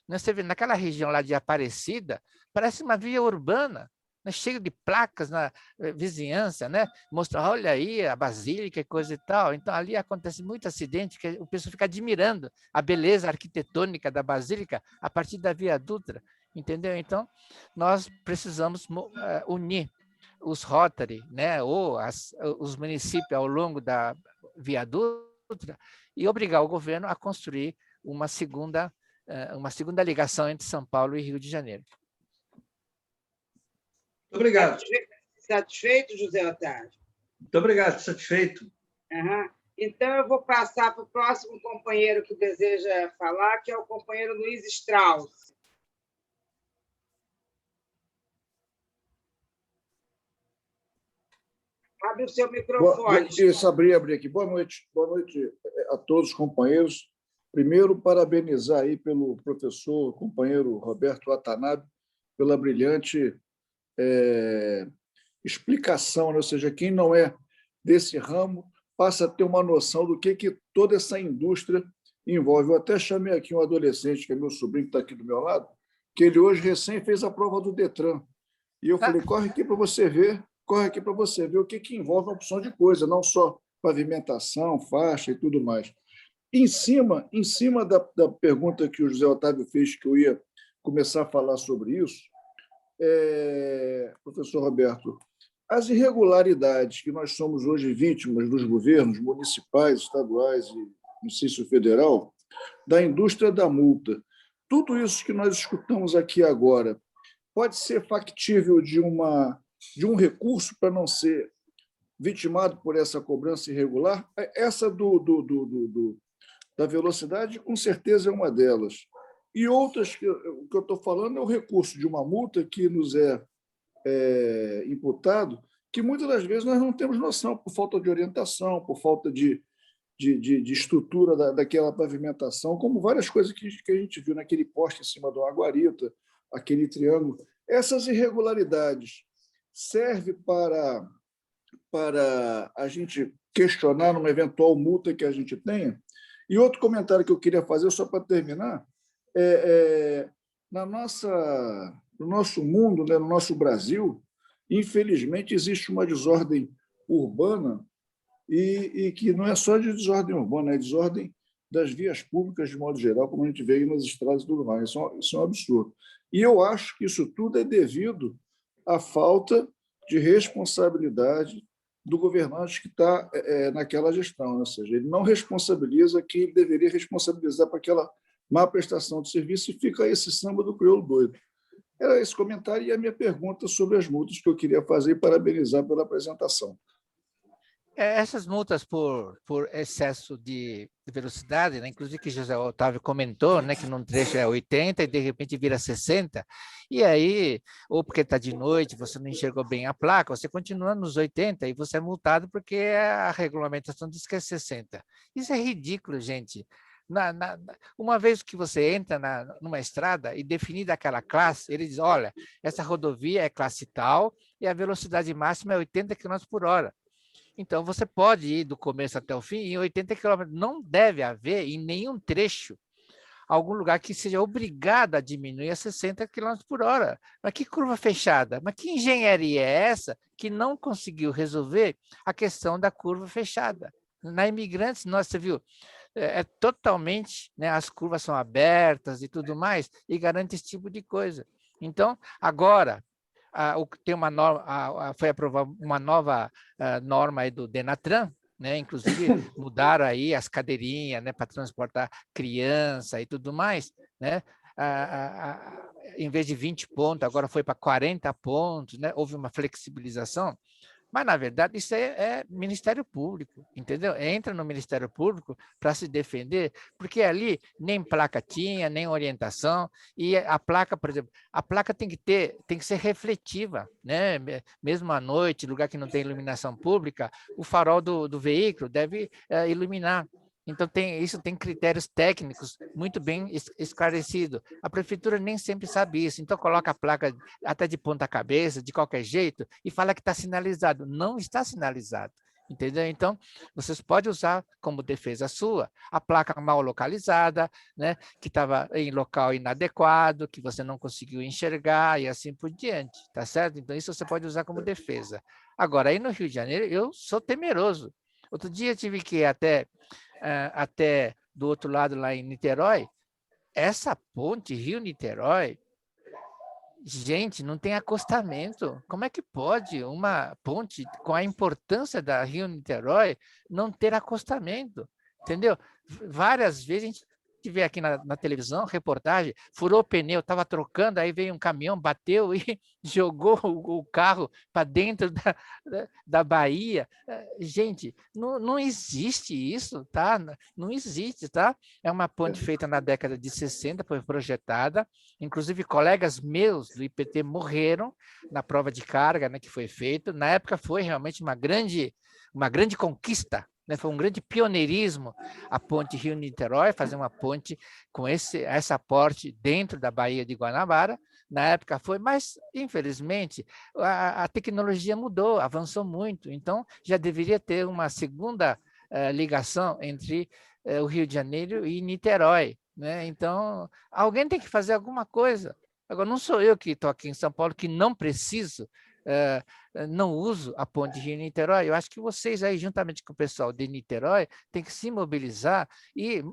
Você vê, naquela região lá de Aparecida, parece uma via urbana, né, cheio de placas na vizinhança, né? Mostra, olha aí a Basílica e coisa e tal. Então, ali acontece muito acidente, que o pessoal fica admirando a beleza arquitetônica da Basílica a partir da Via Dutra, entendeu? Então, nós precisamos unir os Rotary, né? Ou os municípios ao longo da Via Dutra e obrigar o governo a construir uma segunda ligação entre São Paulo e Rio de Janeiro. Obrigado. Satisfeito, José Otávio? Muito obrigado, satisfeito. Uhum. Então, eu vou passar para o próximo companheiro que deseja falar, que é o companheiro Luiz Strauss. Abre o seu microfone. Isso, abri aqui. Boa noite a todos os companheiros. Primeiro, parabenizar aí pelo professor, companheiro Roberto Watanabe, pela brilhante explicação, né? Ou seja, quem não é desse ramo passa a ter uma noção do que toda essa indústria envolve. Eu até chamei aqui um adolescente, que é meu sobrinho, que está aqui do meu lado, que ele hoje recém fez a prova do Detran. E eu falei, corre aqui para você ver o que envolve uma opção de coisa, não só pavimentação, faixa e tudo mais. Em cima da pergunta que o José Otávio fez, que eu ia começar a falar sobre isso, professor Roberto, as irregularidades que nós somos hoje vítimas dos governos municipais, estaduais e, não sei se o federal, da indústria da multa, tudo isso que nós escutamos aqui agora, pode ser factível de um recurso para não ser vitimado por essa cobrança irregular? Essa da velocidade, com certeza, é uma delas. E outras, o que eu estou falando é o recurso de uma multa que nos é imputado, que muitas das vezes nós não temos noção, por falta de orientação, por falta de estrutura daquela pavimentação, como várias coisas que a gente viu naquele poste em cima de uma guarita, aquele triângulo. Essas irregularidades servem para a gente questionar numa eventual multa que a gente tenha? E outro comentário que eu queria fazer, só para terminar, no nosso mundo, né, no nosso Brasil, infelizmente, existe uma desordem urbana e que não é só de desordem urbana, é desordem das vias públicas, de modo geral, como a gente vê aí nas estradas e tudo mais. Isso é um absurdo. E eu acho que isso tudo é devido à falta de responsabilidade do governante que está naquela gestão, né? Ou seja, ele não responsabiliza quem ele deveria responsabilizar para aquela má prestação de serviço e fica esse samba do crioulo doido. Era esse comentário e a minha pergunta sobre as multas que eu queria fazer e parabenizar pela apresentação. Essas multas por excesso de velocidade, né? Inclusive que José Otávio comentou, né, que num trecho é 80 e de repente vira 60, e aí, ou porque está de noite, você não enxergou bem a placa, você continua nos 80 e você é multado porque a regulamentação diz que é 60. Isso é ridículo, gente. Uma vez que você entra numa estrada e definida aquela classe, ele diz, olha, essa rodovia é classe tal e a velocidade máxima é 80 km por hora. Então, você pode ir do começo até o fim em 80 km. Não deve haver, em nenhum trecho, algum lugar que seja obrigado a diminuir a 60 km por hora. Mas que curva fechada? Mas que engenharia é essa que não conseguiu resolver a questão da curva fechada? Na Imigrantes, você viu, totalmente, né, as curvas são abertas e tudo mais, e garante esse tipo de coisa. Então, agora, tem uma norma, foi aprovada uma nova norma aí do Denatran, né? Inclusive mudaram aí as cadeirinhas, né, para transportar criança e tudo mais, né? Em vez de 20 pontos, agora foi para 40 pontos, né? Houve uma flexibilização, Mas, na verdade, isso é Ministério Público, entendeu? Entra no Ministério Público para se defender, porque ali nem placa tinha, nem orientação, e a placa, por exemplo, a placa tem que ser refletiva, né? Mesmo à noite, lugar que não tem iluminação pública, o farol do veículo deve iluminar. Então, isso tem critérios técnicos muito bem esclarecidos. A prefeitura nem sempre sabe isso, então coloca a placa até de ponta cabeça, de qualquer jeito, e fala que está sinalizado. Não está sinalizado, entendeu? Então, vocês podem usar como defesa sua a placa mal localizada, né, que estava em local inadequado, que você não conseguiu enxergar e assim por diante, tá certo? Então, isso você pode usar como defesa. Agora, aí no Rio de Janeiro, eu sou temeroso. Outro dia eu tive que ir até do outro lado, lá em Niterói, essa ponte Rio-Niterói, gente, não tem acostamento. Como é que pode uma ponte com a importância da Rio-Niterói não ter acostamento? Entendeu? Várias vezes a gente vê aqui na televisão, reportagem, furou o pneu, estava trocando, aí veio um caminhão, bateu e jogou o carro para dentro da Bahia. Gente, não existe isso, tá? Não existe, tá? É uma ponte feita na década de 60, foi projetada, inclusive colegas meus do IPT morreram na prova de carga, né, que foi feita. Na época foi realmente uma grande conquista, né? Foi um grande pioneirismo a ponte Rio-Niterói, fazer uma ponte com essa porte dentro da Baía de Guanabara. Na época foi, mas infelizmente a tecnologia mudou, avançou muito, então já deveria ter uma segunda ligação entre o Rio de Janeiro e Niterói, né? Então alguém tem que fazer alguma coisa. Agora, não sou eu que estou aqui em São Paulo que não preciso, não uso a ponte Rio-Niterói. Eu acho que vocês aí, juntamente com o pessoal de Niterói, tem que se mobilizar e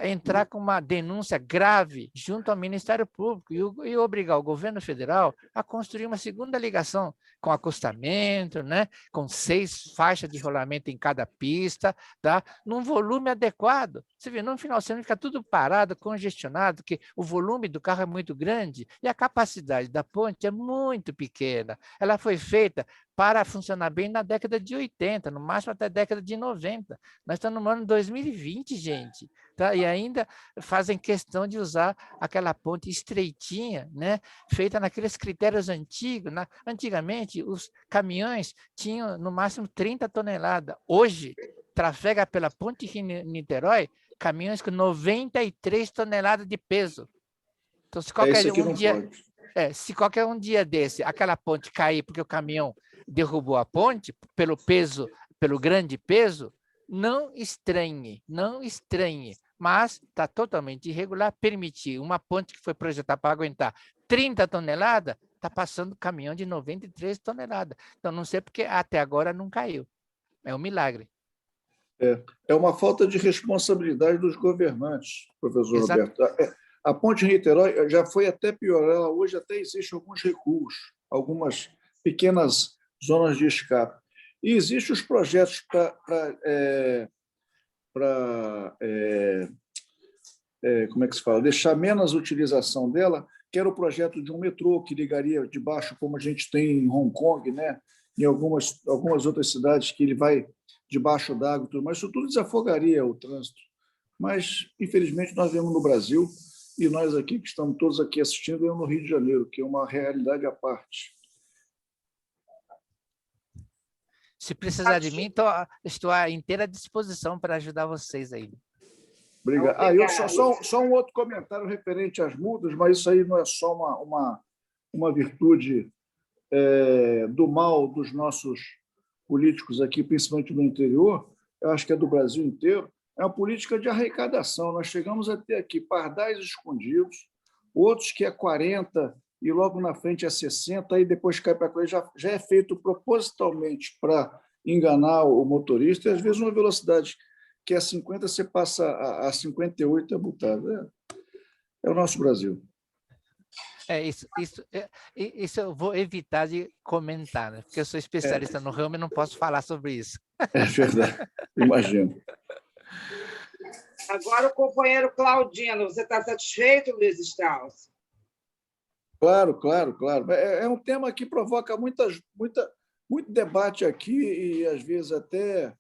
entrar com uma denúncia grave junto ao Ministério Público e obrigar o governo federal a construir uma segunda ligação com acostamento, né? Com 6 faixas de rolamento em cada pista, tá? Num volume adequado. Você vê, no final você fica tudo parado, congestionado, porque o volume do carro é muito grande e a capacidade da ponte é muito pequena. Ela foi feita para funcionar bem na década de 80, no máximo até a década de 90. Nós estamos no ano 2020, gente, tá? E ainda fazem questão de usar aquela ponte estreitinha, né? Feita naqueles critérios antigos. Antigamente, os caminhões tinham no máximo 30 toneladas. Hoje, trafega pela ponte Rio-Niterói caminhões com 93 toneladas de peso. Então, se qualquer um dia desse, aquela ponte cair porque o caminhão derrubou a ponte pelo peso, pelo grande peso, não estranhe, mas está totalmente irregular permitir uma ponte que foi projetada para aguentar 30 toneladas, está passando caminhão de 93 toneladas. Então, não sei porque até agora não caiu. É um milagre. É uma falta de responsabilidade dos governantes, professor Exato. Roberto. A ponte Niterói já foi até pior. Ela hoje até existe alguns recuos, algumas pequenas zonas de escape. E existem os projetos como é que se fala? Deixar menos a utilização dela, que era o projeto de um metrô que ligaria de baixo, como a gente tem em Hong Kong, né? Em algumas outras cidades que ele vai debaixo d'água, mas isso tudo desafogaria o trânsito. Mas, infelizmente, nós vemos no Brasil, e nós aqui, que estamos todos aqui assistindo, vemos no Rio de Janeiro, que é uma realidade à parte. Se precisar de mim, estou à inteira disposição para ajudar vocês aí. Obrigado. Eu só um outro comentário referente às multas, mas isso aí não é só uma virtude do mal dos nossos políticos aqui, principalmente no interior, eu acho que é do Brasil inteiro, é uma política de arrecadação. Nós chegamos a ter aqui pardais escondidos, outros que é 40 e logo na frente é 60, aí depois cai para 40, já é feito propositalmente para enganar o motorista, e às vezes uma velocidade que é 50, você passa a 58 é multado. É o nosso Brasil. Isso eu vou evitar de comentar, né? Porque eu sou especialista no ramo e não posso falar sobre isso. É verdade, imagino. Agora o companheiro Claudino, você está satisfeito, Luiz Strauss? Claro. É um tema que provoca muito debate aqui e, às vezes, até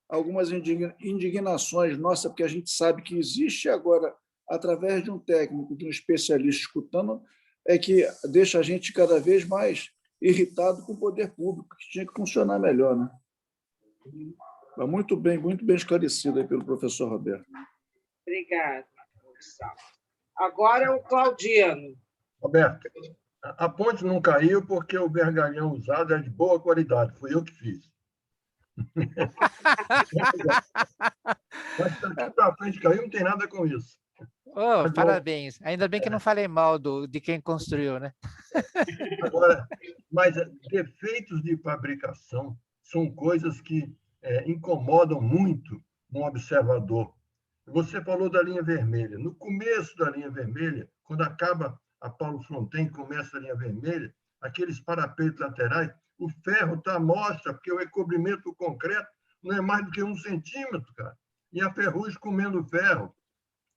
algumas indignações nossas, porque a gente sabe que existe agora, através de um técnico, de um especialista escutando, é que deixa a gente cada vez mais irritado com o poder público, que tinha que funcionar melhor, né? Muito bem esclarecido aí pelo professor Roberto. Obrigada. Agora é o Claudino. Roberto, a ponte não caiu porque o vergalhão usado é de boa qualidade. Fui eu que fiz. Mas daqui para frente caiu, não tem nada com isso. Oh, parabéns. Ainda bem que não falei mal de quem construiu, né? Agora, mas defeitos de fabricação são coisas que incomodam muito um observador. Você falou da linha vermelha. No começo da linha vermelha, quando acaba a Paulo Fronten, começa a linha vermelha, aqueles parapeitos laterais, o ferro está à mostra, porque o recobrimento do concreto não é mais do que 1 centímetro, cara. E a ferrugem comendo ferro.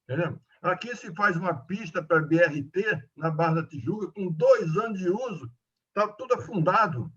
Entendeu? Aqui se faz uma pista para BRT, na Barra da Tijuca, com 2 anos de uso, está tudo afundado.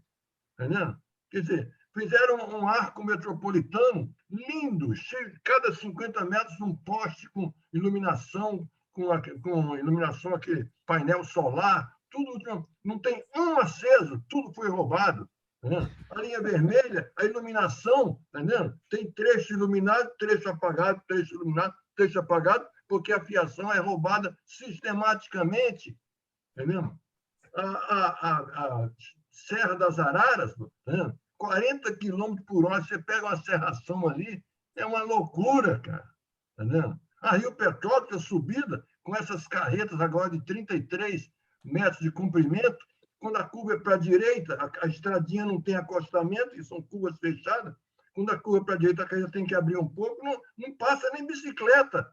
Entendeu? Quer dizer, fizeram um arco metropolitano lindo, cheio de cada 50 metros um poste com iluminação, com iluminação, aquele painel solar, tudo, não tem um aceso, tudo foi roubado. Entendeu? A linha vermelha, a iluminação, entendeu? Tem trecho iluminado, trecho apagado, trecho iluminado, trecho apagado, porque a fiação é roubada sistematicamente. Entendeu? A Serra das Araras, entendeu? 40 km por hora, você pega uma serração ali, é uma loucura, cara. Entendeu? A Rio Petrópolis, a subida, com essas carretas agora de 33 metros de comprimento, quando a curva é para a direita, a estradinha não tem acostamento, e são curvas fechadas, quando a curva é para a direita, a carreta tem que abrir um pouco, não passa nem bicicleta.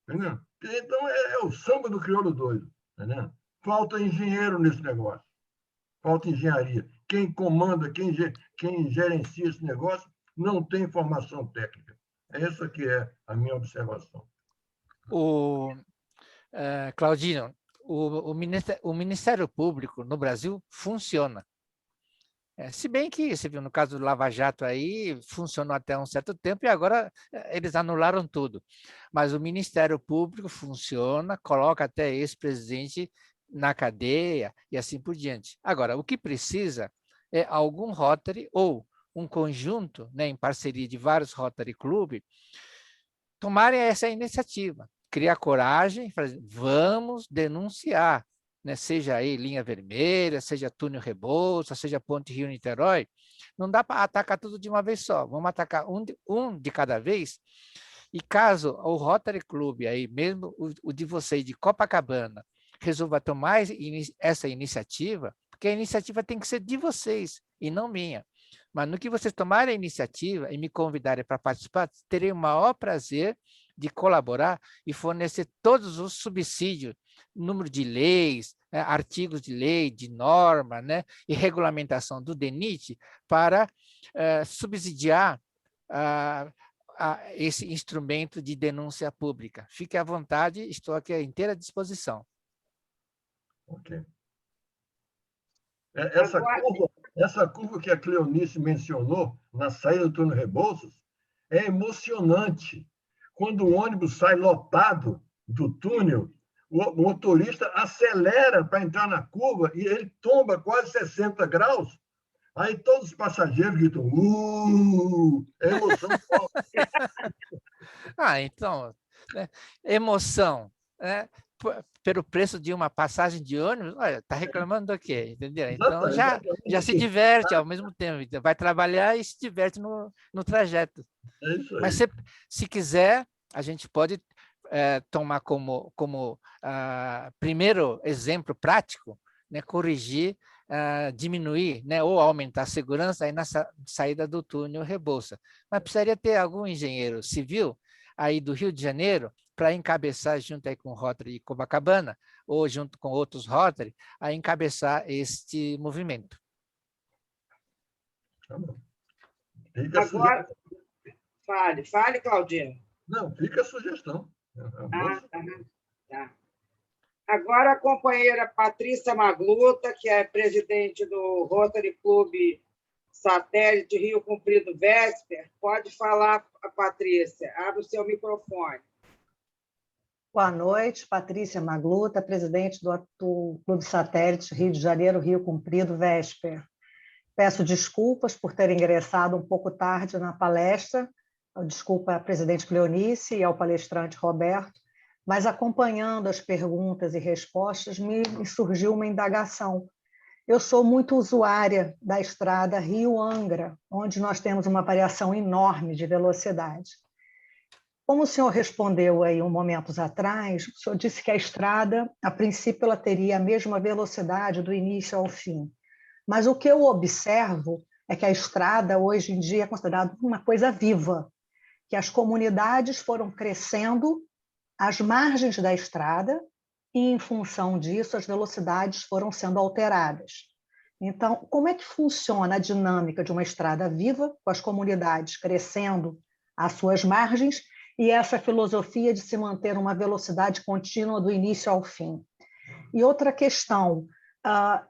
Entendeu? Então, é o samba do crioulo doido. Entendeu? Falta engenheiro nesse negócio. Falta engenharia. Quem comanda, quem gerencia esse negócio, não tem formação técnica. Essa que é a minha observação. Claudino, o Ministério Público no Brasil funciona. Se bem que, você viu, no caso do Lava Jato aí, funcionou até um certo tempo e agora eles anularam tudo. Mas o Ministério Público funciona, coloca até ex-presidente na cadeia e assim por diante. Agora, o que precisa é algum Rotary ou um conjunto, né, em parceria de vários Rotary Club, tomarem essa iniciativa, criar coragem, fazer, vamos denunciar, né, seja aí linha vermelha, seja túnel Rebouças, seja ponte Rio-Niterói, não dá para atacar tudo de uma vez só, vamos atacar um de cada vez, e caso o Rotary Club, aí, mesmo o de vocês de Copacabana, resolva tomar essa iniciativa, porque a iniciativa tem que ser de vocês e não minha. Mas no que vocês tomarem a iniciativa e me convidarem para participar, terei o maior prazer de colaborar e fornecer todos os subsídios, número de leis, né, artigos de lei, de norma, né, e regulamentação do DENIT para subsidiar esse instrumento de denúncia pública. Fique à vontade, estou aqui à inteira disposição. Ok. Essa curva que a Cleonice mencionou, na saída do túnel Rebouças, é emocionante. Quando o ônibus sai lotado do túnel, o motorista acelera para entrar na curva e ele tomba quase 60 graus. Aí todos os passageiros gritam, é emoção forte. Então, né, emoção, né? Pelo preço de uma passagem de ônibus, olha, está reclamando do quê? Entendeu? Então, já se diverte ao mesmo tempo. Vai trabalhar e se diverte no trajeto. É isso aí. Mas se quiser, a gente pode tomar como primeiro exemplo prático, né, corrigir, diminuir, né, ou aumentar a segurança aí na saída do túnel Rebouças. Mas precisaria ter algum engenheiro civil aí do Rio de Janeiro para encabeçar, junto aí com o Rotary Copacabana, ou junto com outros Rotary, a encabeçar este movimento. Tá bom. Agora, fale, Claudino. Não, fica a sugestão. Tá. Agora a companheira Patrícia Magluta, que é presidente do Rotary Club Satélite Rio Comprido Vesper. Pode falar, Patrícia. Abre o seu microfone. Boa noite, Patrícia Magluta, presidente do Clube Satélite Rio de Janeiro, Rio Comprido Vesper. Peço desculpas por ter ingressado um pouco tarde na palestra, desculpa à presidente Cleonice e ao palestrante Roberto, mas acompanhando as perguntas e respostas me surgiu uma indagação. Eu sou muito usuária da estrada Rio-Angra, onde nós temos uma variação enorme de velocidade. Como o senhor respondeu aí momentos atrás, o senhor disse que a estrada, a princípio, ela teria a mesma velocidade do início ao fim. Mas o que eu observo é que a estrada, hoje em dia, é considerada uma coisa viva, que as comunidades foram crescendo às margens da estrada e, em função disso, as velocidades foram sendo alteradas. Então, como é que funciona a dinâmica de uma estrada viva, com as comunidades crescendo às suas margens, e essa filosofia de se manter uma velocidade contínua do início ao fim? E outra questão,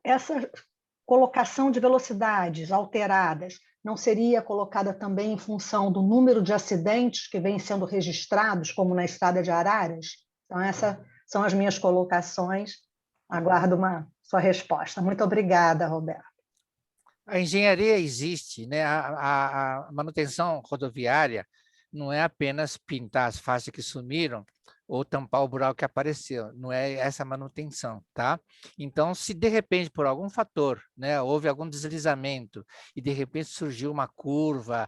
essa colocação de velocidades alteradas não seria colocada também em função do número de acidentes que vêm sendo registrados, como na estrada de Araras? Então, essas são as minhas colocações. Aguardo uma sua resposta. Muito obrigada, Roberto. A engenharia existe, né? A manutenção rodoviária não é apenas pintar as faixas que sumiram ou tampar o buraco que apareceu, não é essa manutenção, tá? Então, se de repente, por algum fator, né, houve algum deslizamento e de repente surgiu uma curva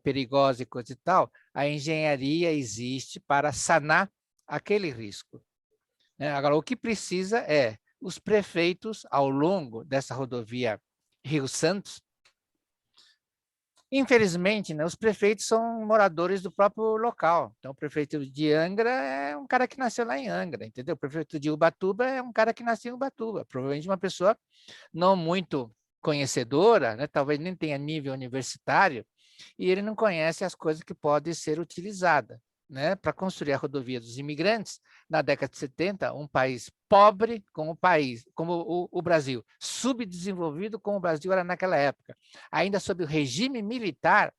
perigosa e coisa e tal, a engenharia existe para sanar aquele risco. Agora, o que precisa é os prefeitos, ao longo dessa rodovia Rio-Santos. Infelizmente, né, os prefeitos são moradores do próprio local. Então, o prefeito de Angra é um cara que nasceu lá em Angra, entendeu? O prefeito de Ubatuba é um cara que nasceu em Ubatuba. Provavelmente uma pessoa não muito conhecedora, né, talvez nem tenha nível universitário, e ele não conhece as coisas que podem ser utilizadas, né, para construir a rodovia dos imigrantes. Na década de 70, um país pobre como o Brasil, subdesenvolvido como o Brasil era naquela época, ainda sob o regime militar,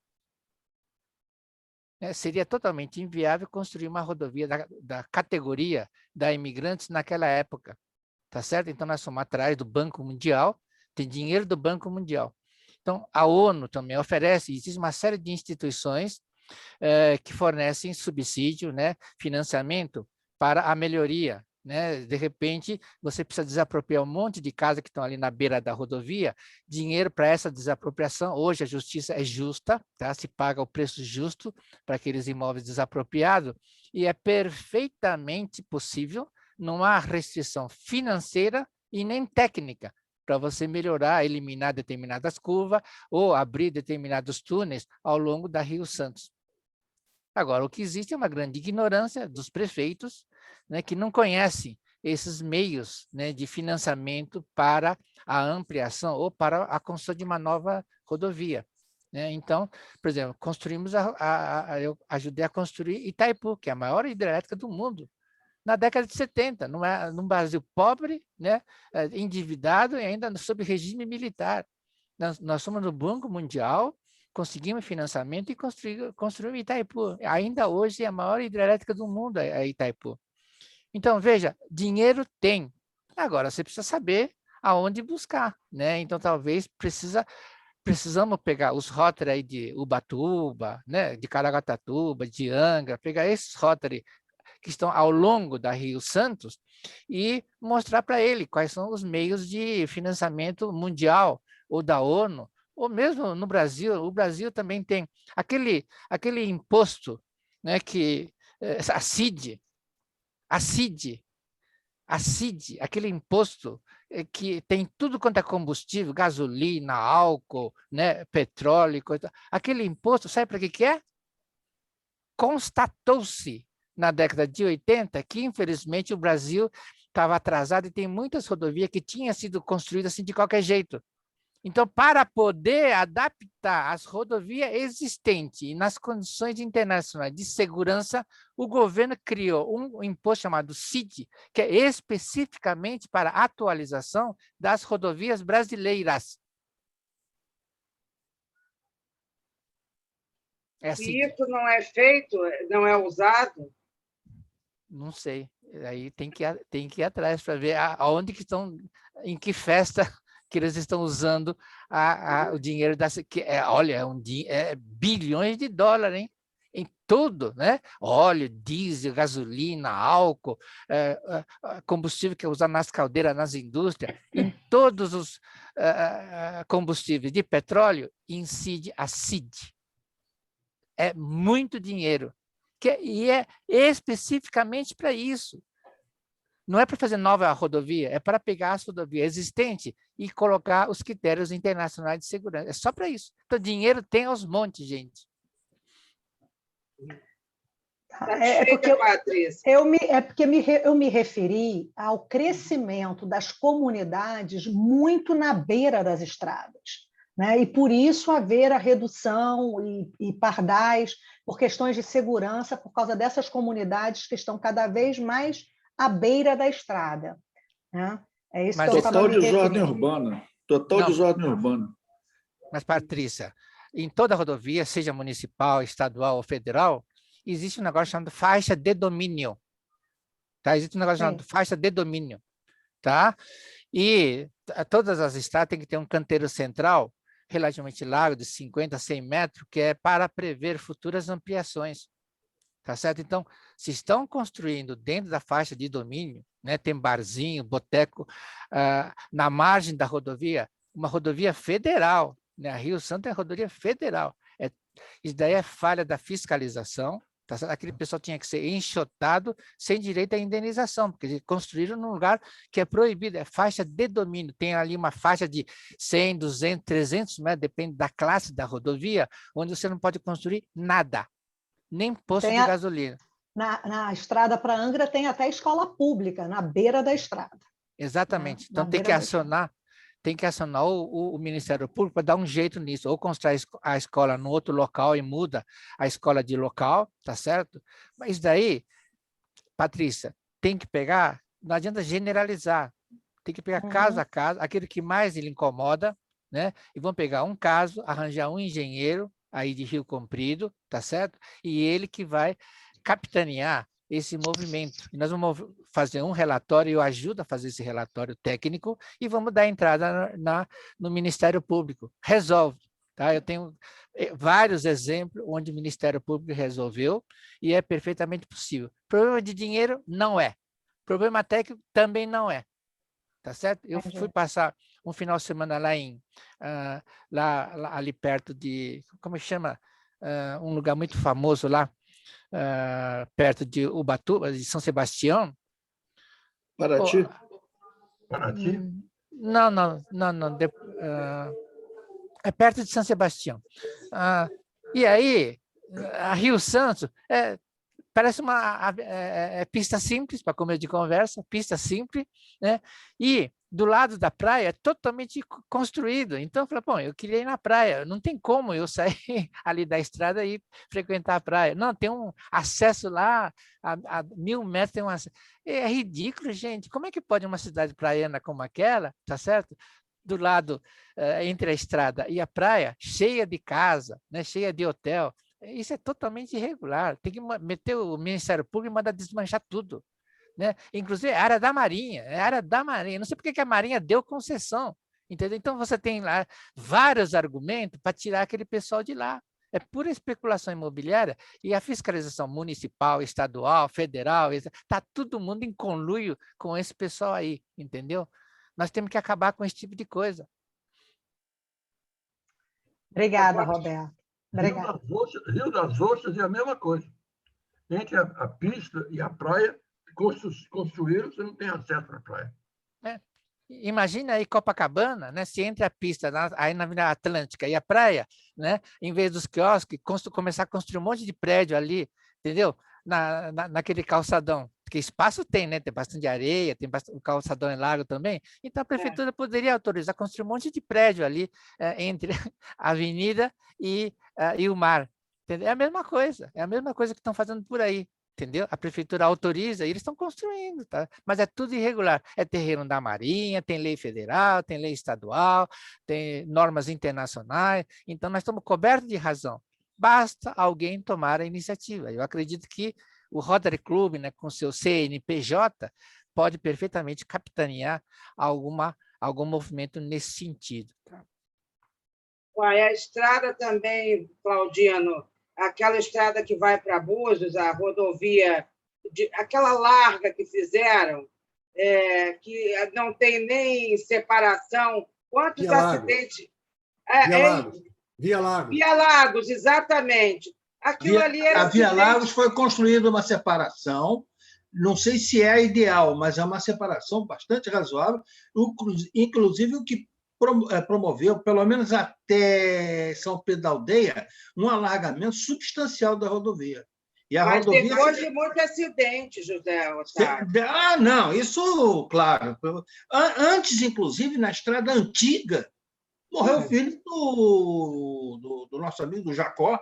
né, seria totalmente inviável construir uma rodovia da categoria da imigrantes naquela época, tá certo? Então, nós somos atrás do Banco Mundial, tem dinheiro do Banco Mundial. Então, a ONU também oferece, existe uma série de instituições que fornecem subsídio, né, financiamento para a melhoria, né? De repente, você precisa desapropriar um monte de casas que estão ali na beira da rodovia, dinheiro para essa desapropriação. Hoje a justiça é justa, tá? Se paga o preço justo para aqueles imóveis desapropriados, e é perfeitamente possível, não há restrição financeira e nem técnica para você melhorar, eliminar determinadas curvas ou abrir determinados túneis ao longo da Rio Santos. Agora, o que existe é uma grande ignorância dos prefeitos, né, que não conhecem esses meios, né, de financiamento para a ampliação ou para a construção de uma nova rodovia, né? Então, por exemplo, eu ajudei a construir Itaipu, que é a maior hidrelétrica do mundo, na década de 70, num Brasil pobre, né, endividado e ainda sob regime militar. Nós somos no Banco Mundial, conseguimos financiamento e construímos Itaipu. Ainda hoje é a maior hidrelétrica do mundo, a Itaipu. Então, veja, dinheiro tem. Agora, você precisa saber aonde buscar, né? Então, talvez precisamos pegar os rótulos aí de Ubatuba, né, de Caraguatatuba, de Angra, pegar esses rótulos que estão ao longo da Rio Santos e mostrar para ele quais são os meios de financiamento mundial ou da ONU, ou mesmo no Brasil. O Brasil também tem aquele imposto, né, que a CID, aquele imposto que tem tudo quanto é combustível, gasolina, álcool, né, petróleo, coisa. Aquele imposto, sabe para que é? Constatou-se na década de 80 que, infelizmente, o Brasil estava atrasado e tem muitas rodovias que tinham sido construídas assim de qualquer jeito. Então, para poder adaptar as rodovias existentes e nas condições internacionais de segurança, o governo criou um imposto chamado CID, que é especificamente para a atualização das rodovias brasileiras. É a E CID. isso não é feito, não é usado? Não sei. Aí tem que ir atrás para ver aonde que estão, em que festa que eles estão usando o dinheiro olha, é bilhões de dólares, hein? Em tudo, né? Óleo, diesel, gasolina, álcool, combustível que é usado nas caldeiras, nas indústrias, em todos os combustíveis de petróleo, incide a CID. É muito dinheiro. E é especificamente para isso. Não é para fazer nova rodovia, é para pegar as rodovias existentes e colocar os critérios internacionais de segurança. É só para isso. Então, dinheiro tem aos montes, gente. Satisfeita, Patrícia? Eu me referi ao crescimento das comunidades muito na beira das estradas, né? E por isso haver a redução e pardais por questões de segurança, por causa dessas comunidades que estão cada vez mais à beira da estrada, né? É isso que eu estava me referindo. Desordem urbana. Total desordem urbana. Mas, Patrícia, em toda rodovia, seja municipal, estadual ou federal, existe um negócio chamado faixa de domínio. Tá? Existe um negócio chamado faixa de domínio. Tá? E todas as estradas têm que ter um canteiro central relativamente largo, de 50 a 100 metros, que é para prever futuras ampliações. Tá certo? Então, se estão construindo dentro da faixa de domínio, né, tem barzinho, boteco, na margem da rodovia, uma rodovia federal, né? A Rio Santo é rodovia federal. Isso daí é falha da fiscalização. Tá certo? Aquele pessoal tinha que ser enxotado sem direito à indenização, porque eles construíram num lugar que é proibido, é faixa de domínio. Tem ali uma faixa de 100, 200, 300 metros, depende da classe da rodovia, onde você não pode construir nada, nem posto de gasolina. Na estrada para Angra tem até escola pública, na beira da estrada. Exatamente. Então tem que acionar o Ministério Público para dar um jeito nisso, ou constrói a escola no outro local e muda a escola de local, tá certo? Mas daí, Patrícia, tem que pegar, não adianta generalizar, tem que pegar caso a caso, aquele que mais lhe incomoda, né? E vão pegar um caso, arranjar um engenheiro aí de Rio Comprido, tá certo? E ele que vai capitanear esse movimento. E nós vamos fazer um relatório, eu ajudo a fazer esse relatório técnico e vamos dar entrada no Ministério Público. Resolve. Tá? Eu tenho vários exemplos onde o Ministério Público resolveu e é perfeitamente possível. Problema de dinheiro? Não é. Problema técnico? Também não é. Tá certo? Eu fui passar um final de semana lá ali perto de, como chama? Um lugar muito famoso lá, perto de Ubatuba, de São Sebastião. Paraty? Paraty? Não. É perto de São Sebastião. E aí, a Rio Santos parece uma pista simples, para começo de conversa, pista simples, né? E do lado da praia é totalmente construído. Então, eu falei, bom, eu queria ir na praia, não tem como eu sair ali da estrada e frequentar a praia. Não, tem um acesso lá, a 1.000 metros tem um acesso. É ridículo, gente. Como é que pode uma cidade praiana como aquela, tá certo? Do lado, entre a estrada e a praia, cheia de casa, né? Cheia de hotel. Isso é totalmente irregular. Tem que meter o Ministério Público e mandar desmanchar tudo. Né? Inclusive, é área da Marinha. Não sei por que a Marinha deu concessão. Entendeu? Então, você tem lá vários argumentos para tirar aquele pessoal de lá. É pura especulação imobiliária e a fiscalização municipal, estadual, federal, está todo mundo em conluio com esse pessoal aí. Entendeu? Nós temos que acabar com esse tipo de coisa. Obrigada, Roberto. Rio das Ostras é a mesma coisa. Entre a pista e a praia, construíram, você não tem acesso para a praia. Imagina aí Copacabana, né? Se entre a pista aí na Avenida Atlântica e a praia, né? Em vez dos quiosques, começar a construir um monte de prédio ali, entendeu? Naquele calçadão. Porque espaço tem, né? Tem bastante areia, tem o calçadão é largo também. Então, a prefeitura poderia autorizar construir um monte de prédio ali entre a avenida e o mar. Entendeu? É a mesma coisa que estão fazendo por aí. Entendeu? A prefeitura autoriza e eles estão construindo, tá? Mas é tudo irregular. É terreno da Marinha, tem lei federal, tem lei estadual, tem normas internacionais. Então, nós estamos cobertos de razão. basta alguém tomar a iniciativa. Eu acredito que o Rotary Club, né, com seu CNPJ, pode perfeitamente capitanear algum movimento nesse sentido. Tá? A estrada também, Claudino, aquela estrada que vai para Búzios, a rodovia, aquela larga que fizeram, que não tem nem separação. Quantos Via acidentes? Lagos. Via Lagos. Via Lagos, exatamente. Aquilo ali era a Via acidente. Lagos foi construída uma separação, não sei se é a ideal, mas é uma separação bastante razoável, inclusive o que promoveu, pelo menos até São Pedro da Aldeia, um alargamento substancial da rodovia. E a Mas rodovia... depois de muito acidente, José Otávio. Não, isso, claro. Antes, inclusive, na estrada antiga, morreu o filho do nosso amigo Jacó,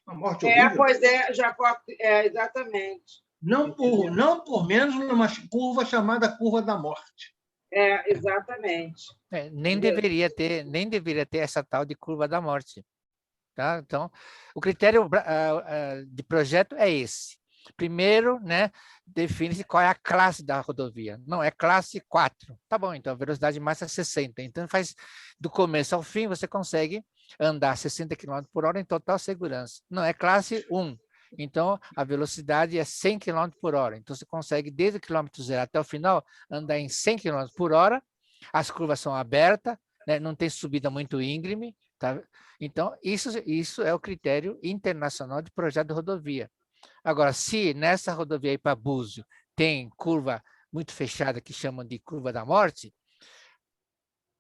uma morte horrível. Pois é, Jacó, exatamente. Não por menos numa curva chamada Curva da Morte. Exatamente. Nem deveria ter essa tal de curva da morte. Tá? Então, o critério de projeto é esse. Primeiro, né, define-se qual é a classe da rodovia. Não, é classe 4. Tá bom, então a velocidade máxima é 60. Então, do começo ao fim, você consegue andar 60 km por hora em total segurança. Não, é classe 1. Então, a velocidade é 100 km por hora. Então, você consegue, desde o quilômetro zero até o final, andar em 100 km por hora. As curvas são abertas, né? Não tem subida muito íngreme. Tá? Então, isso é o critério internacional de projeto de rodovia. Agora, se nessa rodovia aí para Búzios tem curva muito fechada, que chamam de curva da morte,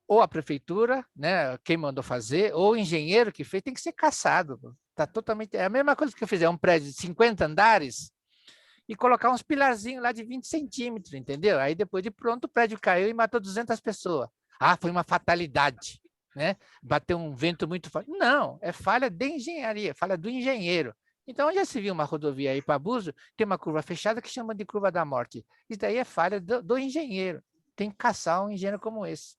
ou a prefeitura, né, quem mandou fazer, ou o engenheiro que fez, tem que ser caçado. Tá totalmente, é a mesma coisa que eu fizer um prédio de 50 andares e colocar uns pilarzinhos lá de 20 centímetros, entendeu? Aí depois de pronto o prédio caiu e matou 200 pessoas. Ah, foi uma fatalidade, né? Bateu um vento muito forte. Não, é falha de engenharia, falha do engenheiro. Então, onde já se viu uma rodovia aí para Búzios, tem uma curva fechada que chama de curva da morte. Isso daí é falha do engenheiro. Tem que caçar um engenheiro como esse.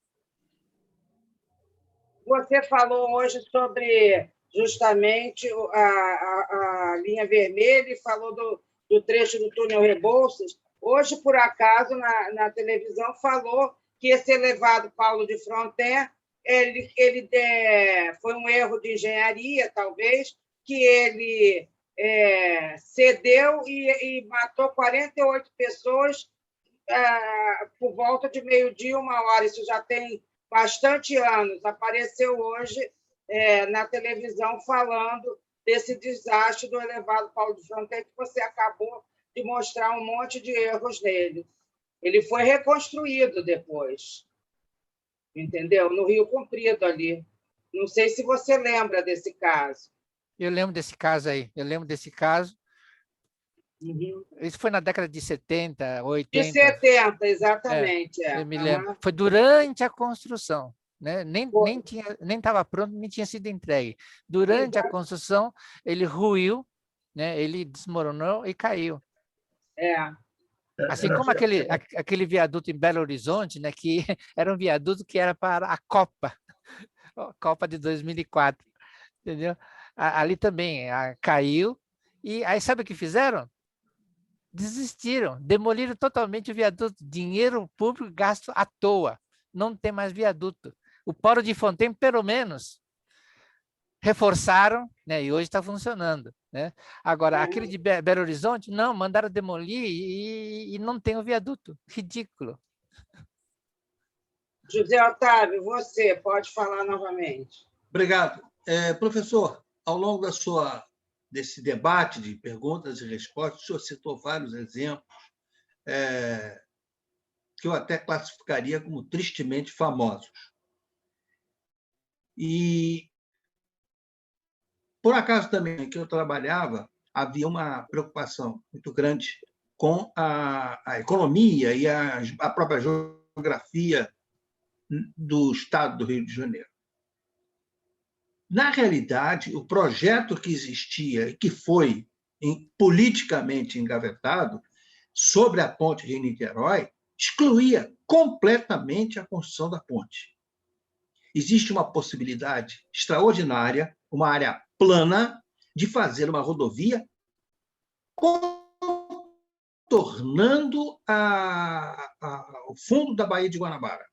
Você falou hoje sobre justamente a linha vermelha e falou do trecho do túnel Rebouças. Hoje, por acaso, na televisão, falou que esse elevado Paulo de Frontin foi um erro de engenharia, talvez, que ele cedeu e matou 48 pessoas por volta de meio-dia, 1h. Isso já tem bastante anos. Apareceu hoje na televisão falando desse desastre do elevado Paulo de Frontin, que você acabou de mostrar um monte de erros nele. Ele foi reconstruído depois, entendeu? No Rio Comprido ali. Não sei se você lembra desse caso. Eu lembro desse caso aí, Uhum. Isso foi na década de 70, 80. De 70, exatamente. Eu me lembro. Foi durante a construção, né? Nem estava pronto, nem tinha sido entregue. Durante a construção, ele ruiu, né? Ele desmoronou e caiu. Assim como aquele viaduto em Belo Horizonte, né? Que era um viaduto que era para a Copa de 2004, entendeu? Ali também caiu. E aí sabe o que fizeram? Desistiram, demoliram totalmente o viaduto, dinheiro público gasto à toa, não tem mais viaduto. O Paulo de Frontin, pelo menos, reforçaram, né, e hoje está funcionando. Né? Agora, aquele de Belo Horizonte, não, mandaram demolir e não tem o viaduto, ridículo. José Otávio, você pode falar novamente. Obrigado. Professor, ao longo desse debate de perguntas e respostas, o senhor citou vários exemplos que eu até classificaria como tristemente famosos. E, por acaso, também, em que eu trabalhava, havia uma preocupação muito grande com a economia e a própria geografia do Estado do Rio de Janeiro. Na realidade, o projeto que existia e que foi politicamente engavetado sobre a ponte Rio-Niterói excluía completamente a construção da ponte. Existe uma possibilidade extraordinária, uma área plana, de fazer uma rodovia contornando o fundo da Baía de Guanabara.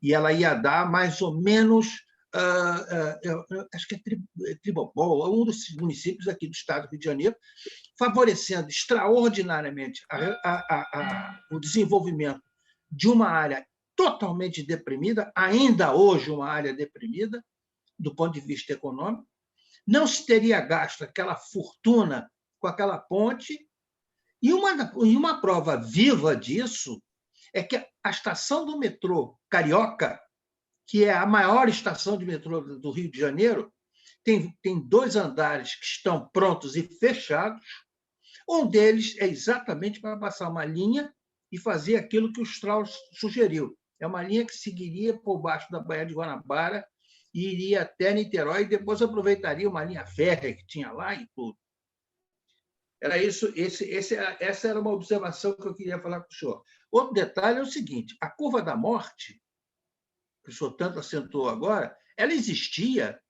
E ela ia dar mais ou menos, acho que é Tribobol, um dos municípios aqui do estado do Rio de Janeiro, favorecendo extraordinariamente o desenvolvimento de uma área totalmente deprimida, ainda hoje uma área deprimida, do ponto de vista econômico. Não se teria gasto aquela fortuna com aquela ponte. E uma prova viva disso é que a estação do metrô Carioca, que é a maior estação de metrô do Rio de Janeiro, tem 2 andares que estão prontos e fechados. Um deles é exatamente para passar uma linha e fazer aquilo que o Strauss sugeriu. É uma linha que seguiria por baixo da Baía de Guanabara e iria até Niterói, e depois aproveitaria uma linha férrea que tinha lá e tudo. Era isso, essa era uma observação que eu queria falar com o senhor. Outro detalhe é o seguinte: a curva da morte, que o senhor tanto acentuou agora, ela existia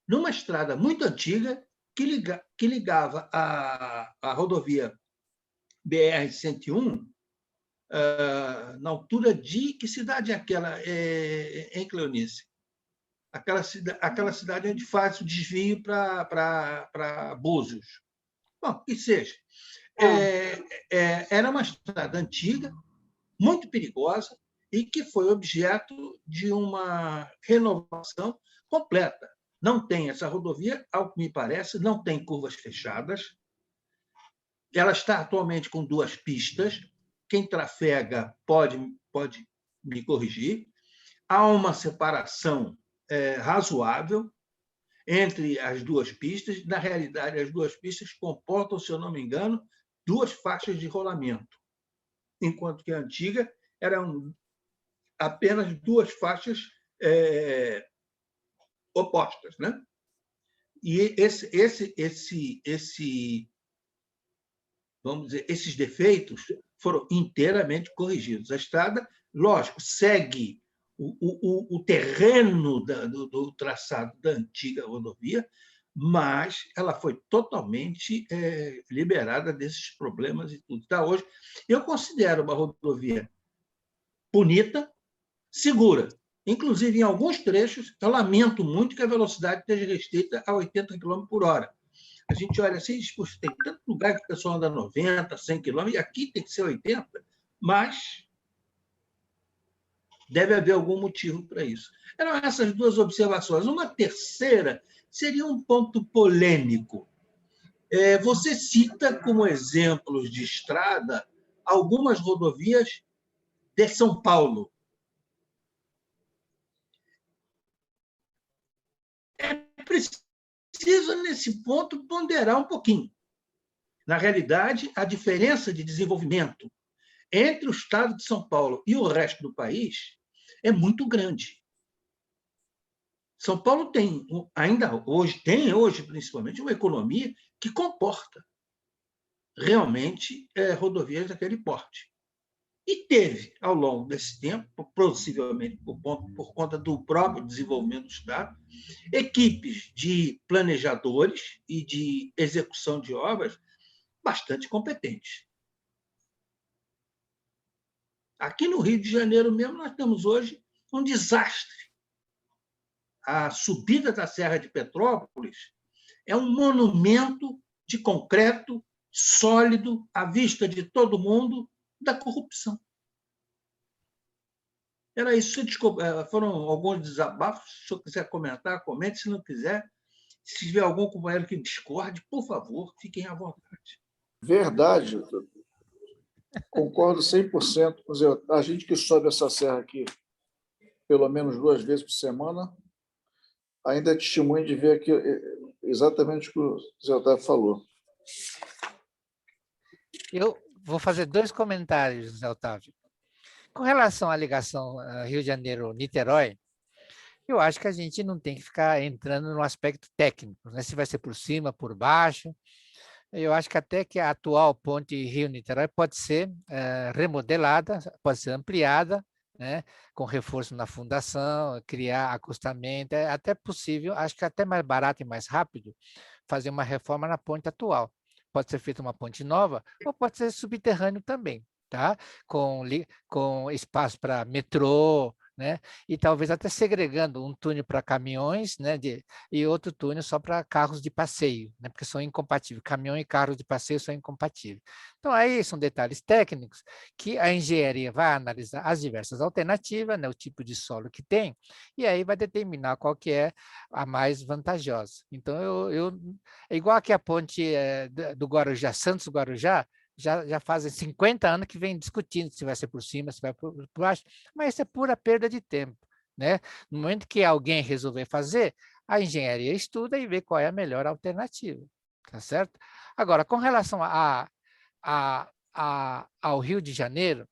numa estrada muito antiga que ligava a rodovia BR-101 na altura de... Que cidade é aquela, em Cleonice? Aquela cidade onde faz o desvio para Búzios. Bom, que seja. Era uma estrada antiga, muito perigosa, e que foi objeto de uma renovação completa. Não tem essa rodovia, ao que me parece, não tem curvas fechadas. Ela está atualmente com 2 pistas. Quem trafega pode me corrigir. Há uma separação razoável entre as 2 pistas. Na realidade, as 2 pistas comportam, se eu não me engano, 2 faixas de rolamento, enquanto que a antiga eram apenas 2 faixas opostas, né? E vamos dizer, esses defeitos foram inteiramente corrigidos. A estrada, lógico, segue o terreno do traçado da antiga rodovia, mas ela foi totalmente liberada desses problemas e tudo. Tá, hoje, eu considero uma rodovia bonita, segura. Inclusive, em alguns trechos, eu lamento muito que a velocidade esteja restrita a 80 km por hora. A gente olha assim e diz: puxa, tem tanto lugar que o pessoal anda 90, 100 km, e aqui tem que ser 80, mas deve haver algum motivo para isso. Eram essas 2 observações. Uma terceira seria um ponto polêmico. Você cita como exemplos de estrada algumas rodovias de São Paulo. É preciso, nesse ponto, ponderar um pouquinho. Na realidade, a diferença de desenvolvimento entre o estado de São Paulo e o resto do país é muito grande. São Paulo tem, hoje principalmente, uma economia que comporta realmente rodovias daquele porte. E teve, ao longo desse tempo, possivelmente por conta do próprio desenvolvimento do Estado, equipes de planejadores e de execução de obras bastante competentes. Aqui no Rio de Janeiro mesmo, nós temos hoje um desastre. A subida da Serra de Petrópolis é um monumento de concreto sólido, à vista de todo mundo, da corrupção. Era isso. Foram alguns desabafos. Se o senhor quiser comentar, comente. Se não quiser, se tiver algum companheiro que discorde, por favor, fiquem à vontade. Verdade. Concordo 100%. A gente que sobe essa serra aqui pelo menos 2 vezes por semana ainda é testemunho de ver aqui exatamente o que o Zé Otávio falou. Eu vou fazer 2 comentários, Zé Otávio. Com relação à ligação Rio de Janeiro-Niterói, eu acho que a gente não tem que ficar entrando no aspecto técnico, né? Se vai ser por cima, por baixo. Eu acho que até que a atual ponte Rio-Niterói pode ser remodelada, pode ser ampliada né, com reforço na fundação, criar acostamento, é até possível, acho que é até mais barato e mais rápido, fazer uma reforma na ponte atual. Pode ser feita uma ponte nova, ou pode ser subterrâneo também, tá? Com espaço para metrô, né? E talvez até segregando um túnel para caminhões, né? E outro túnel só para carros de passeio, né? Porque são incompatíveis. Caminhão e carro de passeio são incompatíveis. Então, aí são detalhes técnicos que a engenharia vai analisar as diversas alternativas, né? O tipo de solo que tem, e aí vai determinar qual que é a mais vantajosa. Então, é igual aqui a ponte do Guarujá, Santos-Guarujá, já fazem 50 anos que vem discutindo se vai ser por cima, se vai por baixo, mas isso é pura perda de tempo, né? No momento que alguém resolver fazer, a engenharia estuda e vê qual é a melhor alternativa, tá certo? Agora, com relação ao Rio de Janeiro,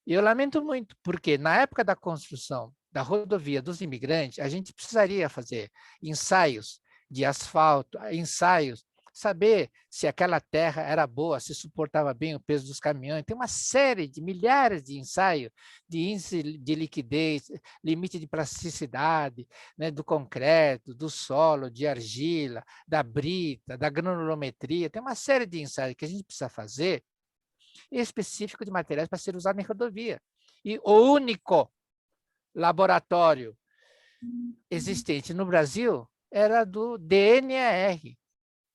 eu lamento muito, porque na época da construção da rodovia dos imigrantes, a gente precisaria fazer ensaios de asfalto, ensaios, saber se aquela terra era boa, se suportava bem o peso dos caminhões. Tem uma série de milhares de ensaios de índice de liquidez, limite de plasticidade, né, do concreto, do solo, de argila, da brita, da granulometria. Tem uma série de ensaios que a gente precisa fazer específico de materiais para ser usado em rodovia. E o único laboratório existente no Brasil era do DNR,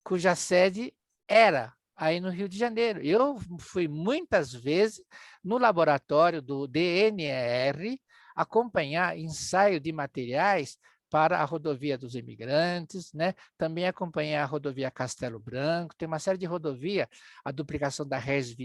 cuja sede era aí no Rio de Janeiro. Eu fui muitas vezes no laboratório do DNR acompanhar ensaio de materiais para a rodovia dos imigrantes, né? Também acompanhei a rodovia Castelo Branco, tem uma série de rodovias, a duplicação da Regis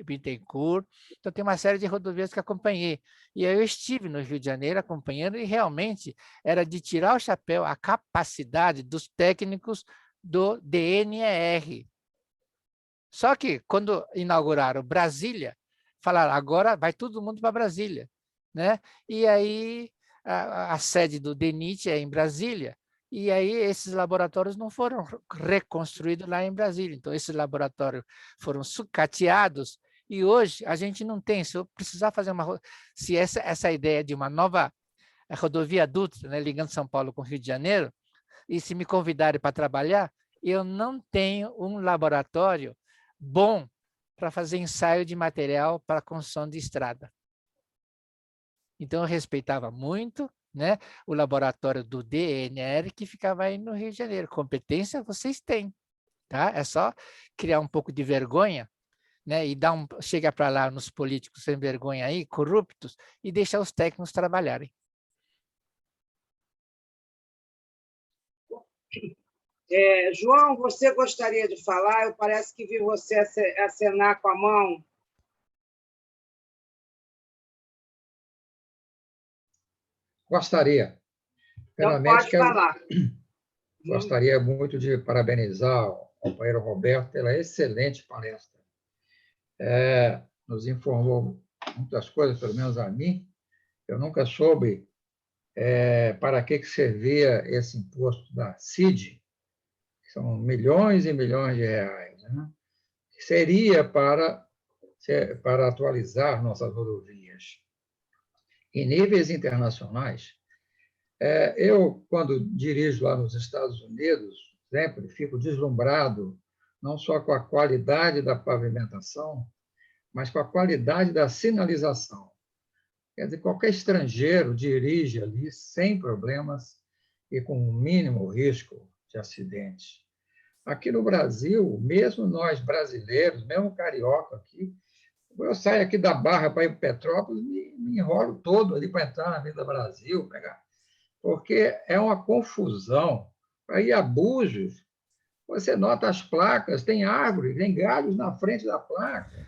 Bittencourt, então tem uma série de rodovias que acompanhei. E aí eu estive no Rio de Janeiro acompanhando e realmente era de tirar o chapéu a capacidade dos técnicos do DNR. Só que, quando inauguraram Brasília, falaram, agora vai todo mundo para Brasília, né? E aí, a sede do DENIT é em Brasília, e aí esses laboratórios não foram reconstruídos lá em Brasília. Então, esses laboratórios foram sucateados, e hoje a gente não tem. Se eu precisar fazer se essa ideia de uma nova rodovia Dutra, né, ligando São Paulo com Rio de Janeiro, e se me convidarem para trabalhar, eu não tenho um laboratório bom para fazer ensaio de material para construção de estrada. Então, eu respeitava muito, né, o laboratório do DNR, que ficava aí no Rio de Janeiro. Competência vocês têm, tá? É só criar um pouco de vergonha, né, e chegar para lá nos políticos sem vergonha aí, corruptos, e deixar os técnicos trabalharem. João, você gostaria de falar? Parece que vi você acenar com a mão. Gostaria. Então, pode falar. Gostaria muito de parabenizar o companheiro Roberto pela excelente palestra. Nos informou muitas coisas, pelo menos a mim. Eu nunca soube para que servia esse imposto da CID, que são milhões e milhões de reais, né? Que seria para atualizar nossas rodovias. Em níveis internacionais, eu, quando dirijo lá nos Estados Unidos, sempre fico deslumbrado, não só com a qualidade da pavimentação, mas com a qualidade da sinalização. Quer dizer, qualquer estrangeiro dirige ali sem problemas e com o mínimo risco de acidente. Aqui no Brasil, mesmo nós brasileiros, mesmo carioca aqui, eu saio aqui da Barra para ir para Petrópolis, me enrolo todo ali para entrar na Avenida Brasil, porque é uma confusão. Para ir a Búzios, você nota as placas, tem árvores, tem galhos na frente da placa,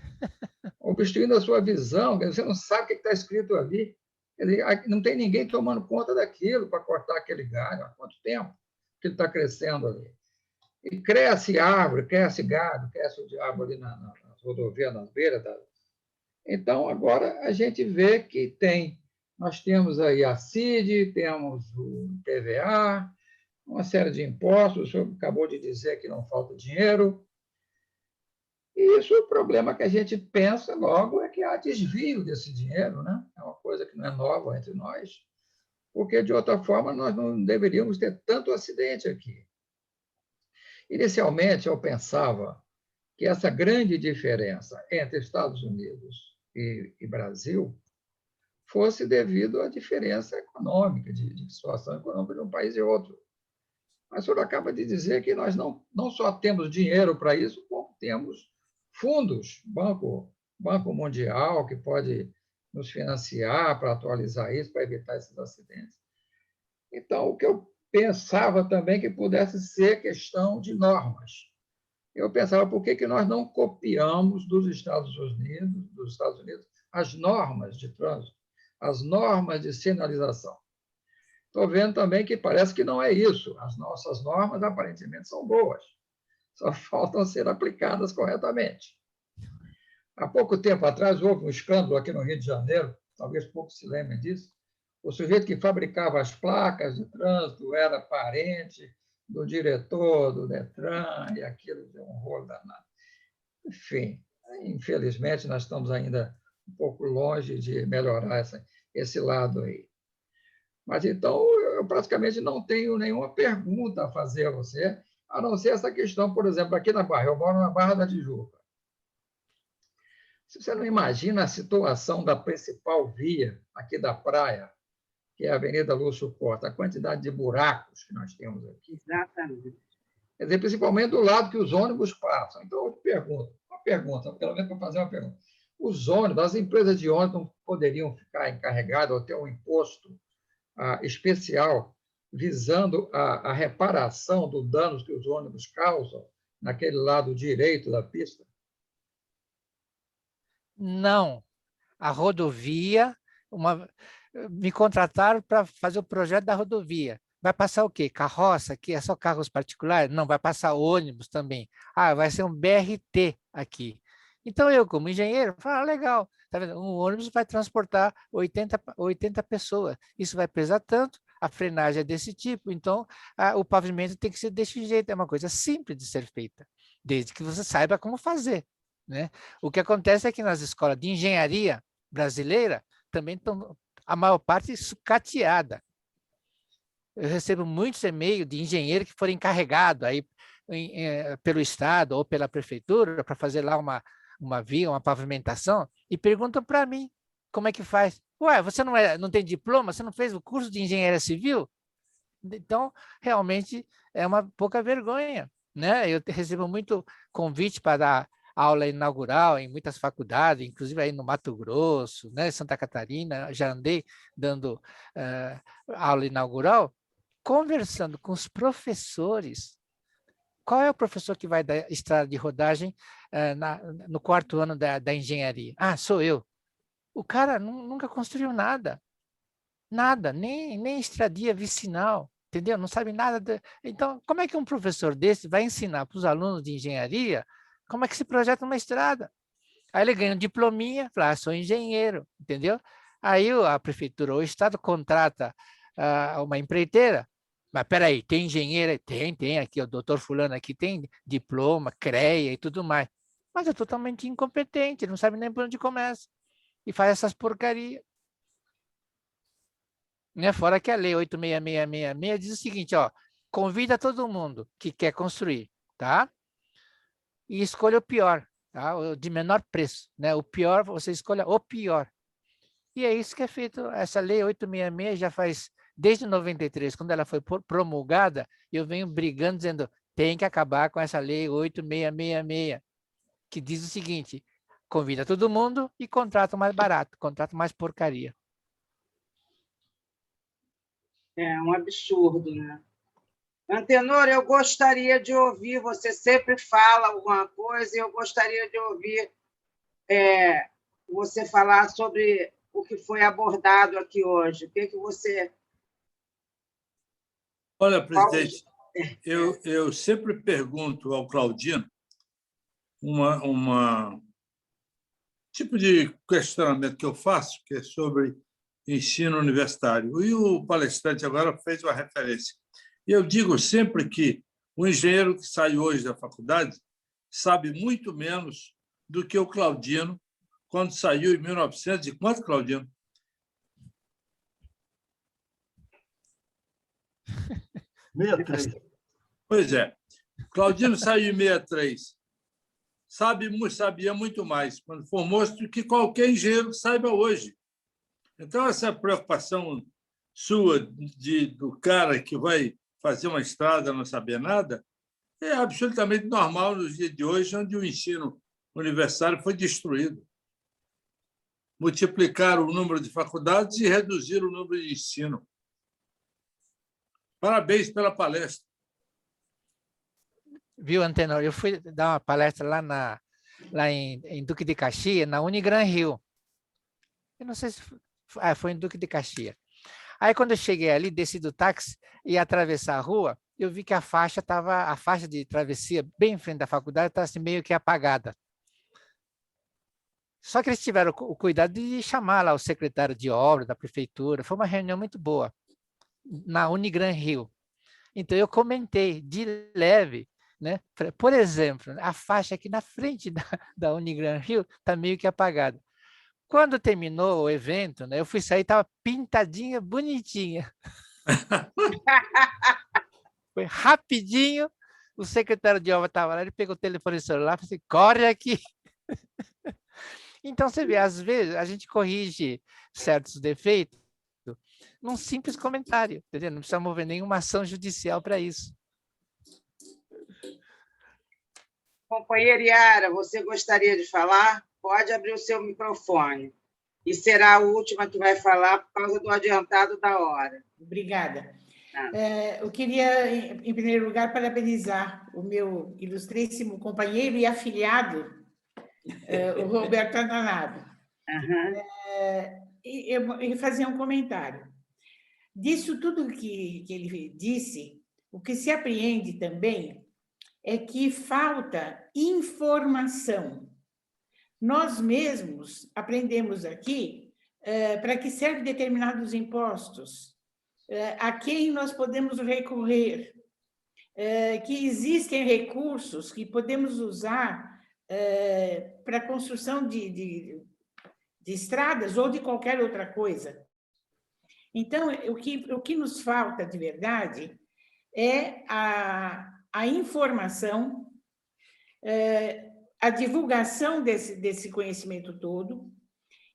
obstruindo a sua visão, você não sabe o que está escrito ali. Não tem ninguém tomando conta daquilo para cortar aquele galho. Há quanto tempo que ele está crescendo ali? E cresce árvore, cresce galho, cresce o diabo ali nas rodovias, nas beiras. Então, agora a gente vê que nós temos aí a CID, temos o IPVA, uma série de impostos, o senhor acabou de dizer que não falta dinheiro. E isso, o problema que a gente pensa logo é que há desvio desse dinheiro, né? É uma coisa que não é nova entre nós, porque, de outra forma, nós não deveríamos ter tanto acidente aqui. Inicialmente, eu pensava que essa grande diferença entre Estados Unidos e Brasil fosse devido à diferença econômica, de situação econômica de um país e outro. Mas o senhor acaba de dizer que nós não só temos dinheiro para isso, como temos fundos, Banco Mundial, que pode nos financiar para atualizar isso, para evitar esses acidentes. Então, o que eu pensava também que pudesse ser questão de normas. Eu pensava, por que nós não copiamos dos Estados Unidos as normas de trânsito, as normas de sinalização? Estou vendo também que parece que não é isso. As nossas normas, aparentemente, são boas. Só faltam ser aplicadas corretamente. Há pouco tempo atrás, houve um escândalo aqui no Rio de Janeiro, talvez poucos se lembrem disso. O sujeito que fabricava as placas de trânsito era parente do diretor do Detran, e aquilo deu um rolo danado. Enfim, infelizmente, nós estamos ainda um pouco longe de melhorar esse lado aí. Mas, então, eu praticamente não tenho nenhuma pergunta a fazer a você, a não ser essa questão, por exemplo, aqui na Barra. Eu moro na Barra da Tijuca. Se você não imagina a situação da principal via aqui da praia, que é a Avenida Lúcio Costa, a quantidade de buracos que nós temos aqui. Exatamente. Quer dizer, principalmente do lado que os ônibus passam. Então, eu te pergunto, pelo menos para fazer uma pergunta. Os ônibus, as empresas de ônibus não poderiam ficar encarregadas ou ter um imposto especial visando a reparação dos danos que os ônibus causam naquele lado direito da pista? Não. A rodovia, me contrataram para fazer o projeto da rodovia. Vai passar o quê? Carroça, que é só carros particulares? Não, vai passar ônibus também. Vai ser um BRT aqui. Então, eu, como engenheiro, falo, legal, tá vendo? Um ônibus vai transportar 80 pessoas. Isso vai pesar tanto, a frenagem é desse tipo, então o pavimento tem que ser desse jeito. É uma coisa simples de ser feita, desde que você saiba como fazer, né? O que acontece é que nas escolas de engenharia brasileira também estão, a maior parte, sucateada. Eu recebo muitos e-mails de engenheiros que foram encarregados aí pelo Estado ou pela prefeitura para fazer lá uma via, uma pavimentação, e perguntam para mim como é que faz. Ué, você não tem diploma? Você não fez o curso de engenharia civil? Então, realmente, é uma pouca vergonha, né? Eu recebo muito convite para dar aula inaugural em muitas faculdades, inclusive aí no Mato Grosso, né, Santa Catarina, já andei dando aula inaugural, conversando com os professores. Qual é o professor que vai dar estrada de rodagem no 4º ano da engenharia? Sou eu. O cara nunca construiu nada, nem estradia vicinal, entendeu? Não sabe nada. Então, como é que um professor desse vai ensinar para os alunos de engenharia como é que se projeta uma estrada? Aí ele ganha um diplominha, fala, sou engenheiro, entendeu? Aí a prefeitura ou o Estado contrata uma empreiteira. Mas peraí, tem engenheiro? Tem aqui, o doutor fulano aqui tem diploma, CREA e tudo mais. Mas é totalmente incompetente, não sabe nem por onde começa. E faz essas porcarias. Né? Fora que a lei 86666 diz o seguinte, convida todo mundo que quer construir, tá? E escolha o pior, tá? O de menor preço, né? O pior, você escolha o pior. E é isso que é feito. Essa lei 866 já faz desde 93, quando ela foi promulgada, eu venho brigando, dizendo tem que acabar com essa lei 8666, que diz o seguinte, convida todo mundo e contrata mais barato, contrata mais porcaria. É um absurdo, né? Antenor, eu gostaria de ouvir, você sempre fala alguma coisa, e eu gostaria de ouvir você falar sobre o que foi abordado aqui hoje. O que você... Olha, presidente, eu sempre pergunto ao Claudino tipo de questionamento que eu faço, que é sobre ensino universitário. E o palestrante agora fez uma referência. E eu digo sempre que o engenheiro que sai hoje da faculdade, sabe muito menos do que o Claudino, quando saiu em 1900. E quanto, Claudino? 63. Pois é. Claudino saiu em 63. Sabia muito mais quando formou-se do que qualquer engenheiro saiba hoje. Então, essa preocupação sua do cara que vai fazer uma estrada não saber nada é absolutamente normal nos dias de hoje, onde o ensino universitário foi destruído. Multiplicar o número de faculdades e reduzir o número de ensino. Parabéns pela palestra. Viu, Antenor? Eu fui dar uma palestra lá em Duque de Caxias, na Unigran Rio. Eu não sei se foi em Duque de Caxias. Aí, quando eu cheguei ali, desci do táxi e ia atravessar a rua, eu vi que a faixa de travessia, bem em frente da faculdade, estava assim, meio que apagada. Só que eles tiveram o cuidado de chamar lá o secretário de obra da prefeitura. Foi uma reunião muito boa, na Unigran Rio. Então, eu comentei de leve, né? Por exemplo, a faixa aqui na frente da Unigran Rio está meio que apagada. Quando terminou o evento, né, eu fui sair, estava pintadinha, bonitinha. Foi rapidinho, o secretário de obra estava lá, ele pegou o telefone celular e falou assim, corre aqui. Então, você vê, às vezes, a gente corrige certos defeitos num simples comentário, entendeu? Não precisa mover nenhuma ação judicial para isso. Companheira Yara, você gostaria de falar? Pode abrir o seu microfone. E será a última que vai falar por causa do adiantado da hora. Obrigada. Eu queria, em primeiro lugar, parabenizar o meu ilustríssimo companheiro e afilhado, o Roberto Antanado. E fazer um comentário. Disso tudo que ele disse, o que se apreende também é que falta informação. Nós mesmos aprendemos aqui para que servem determinados impostos, a quem nós podemos recorrer, que existem recursos que podemos usar para a construção de estradas ou de qualquer outra coisa. Então, o que nos falta de verdade é a informação, a divulgação desse conhecimento todo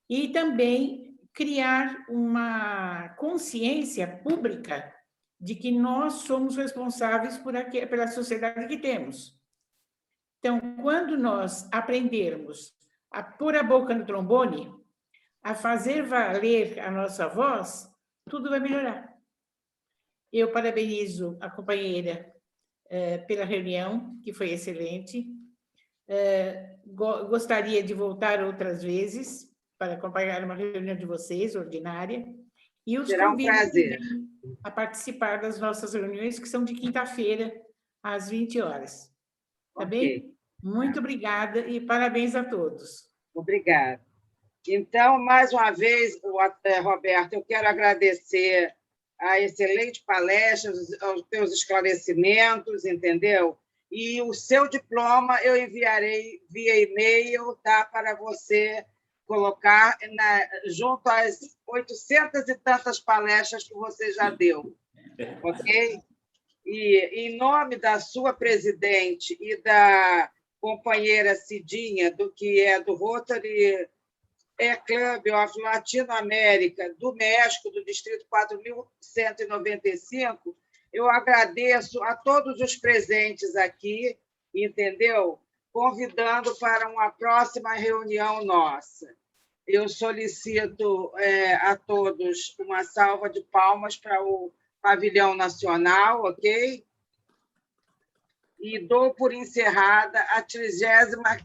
e também criar uma consciência pública de que nós somos responsáveis pela sociedade que temos. Então, quando nós aprendermos a pôr a boca no trombone, a fazer valer a nossa voz, tudo vai melhorar. Eu parabenizo a companheira pela reunião, que foi excelente. Gostaria de voltar outras vezes para acompanhar uma reunião de vocês, ordinária, e os convido a participar das nossas reuniões, que são de quinta-feira, às 20 horas. Tá bem? Muito obrigada e parabéns a todos. Obrigada. Então, mais uma vez, Roberto, eu quero agradecer a excelente palestra, os teus esclarecimentos, entendeu? E o seu diploma eu enviarei via e-mail, tá, para você colocar junto às 800 e tantas palestras que você já deu, ok? E, em nome da sua presidente e da companheira Cidinha, que é do Rotary Club of Latinoamérica, do México, do Distrito 4195, eu agradeço a todos os presentes aqui, entendeu? Convidando para uma próxima reunião nossa. Eu solicito a todos uma salva de palmas para o Pavilhão Nacional, ok? E dou por encerrada a 35ª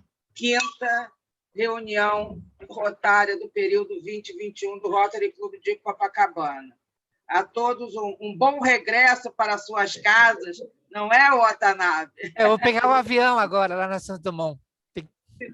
reunião rotária do período 2021 do Rotary Clube de Copacabana. A todos um bom regresso para suas casas, não é, Watanabe? Eu vou pegar o avião agora, lá na Santos Dumont.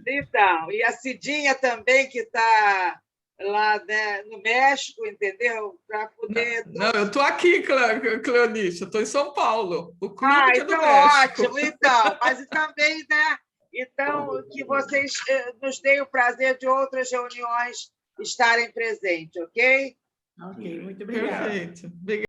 Então, e a Cidinha também, que está lá, né, no México, entendeu? Para poder... Não, eu estou aqui, Cleonice, eu estou em São Paulo, o clube então do México. Ótimo, então. Mas também, né, Então, que vocês nos deem o prazer de outras reuniões estarem presentes, ok? Ok, muito obrigada. Perfeito. Obrigada.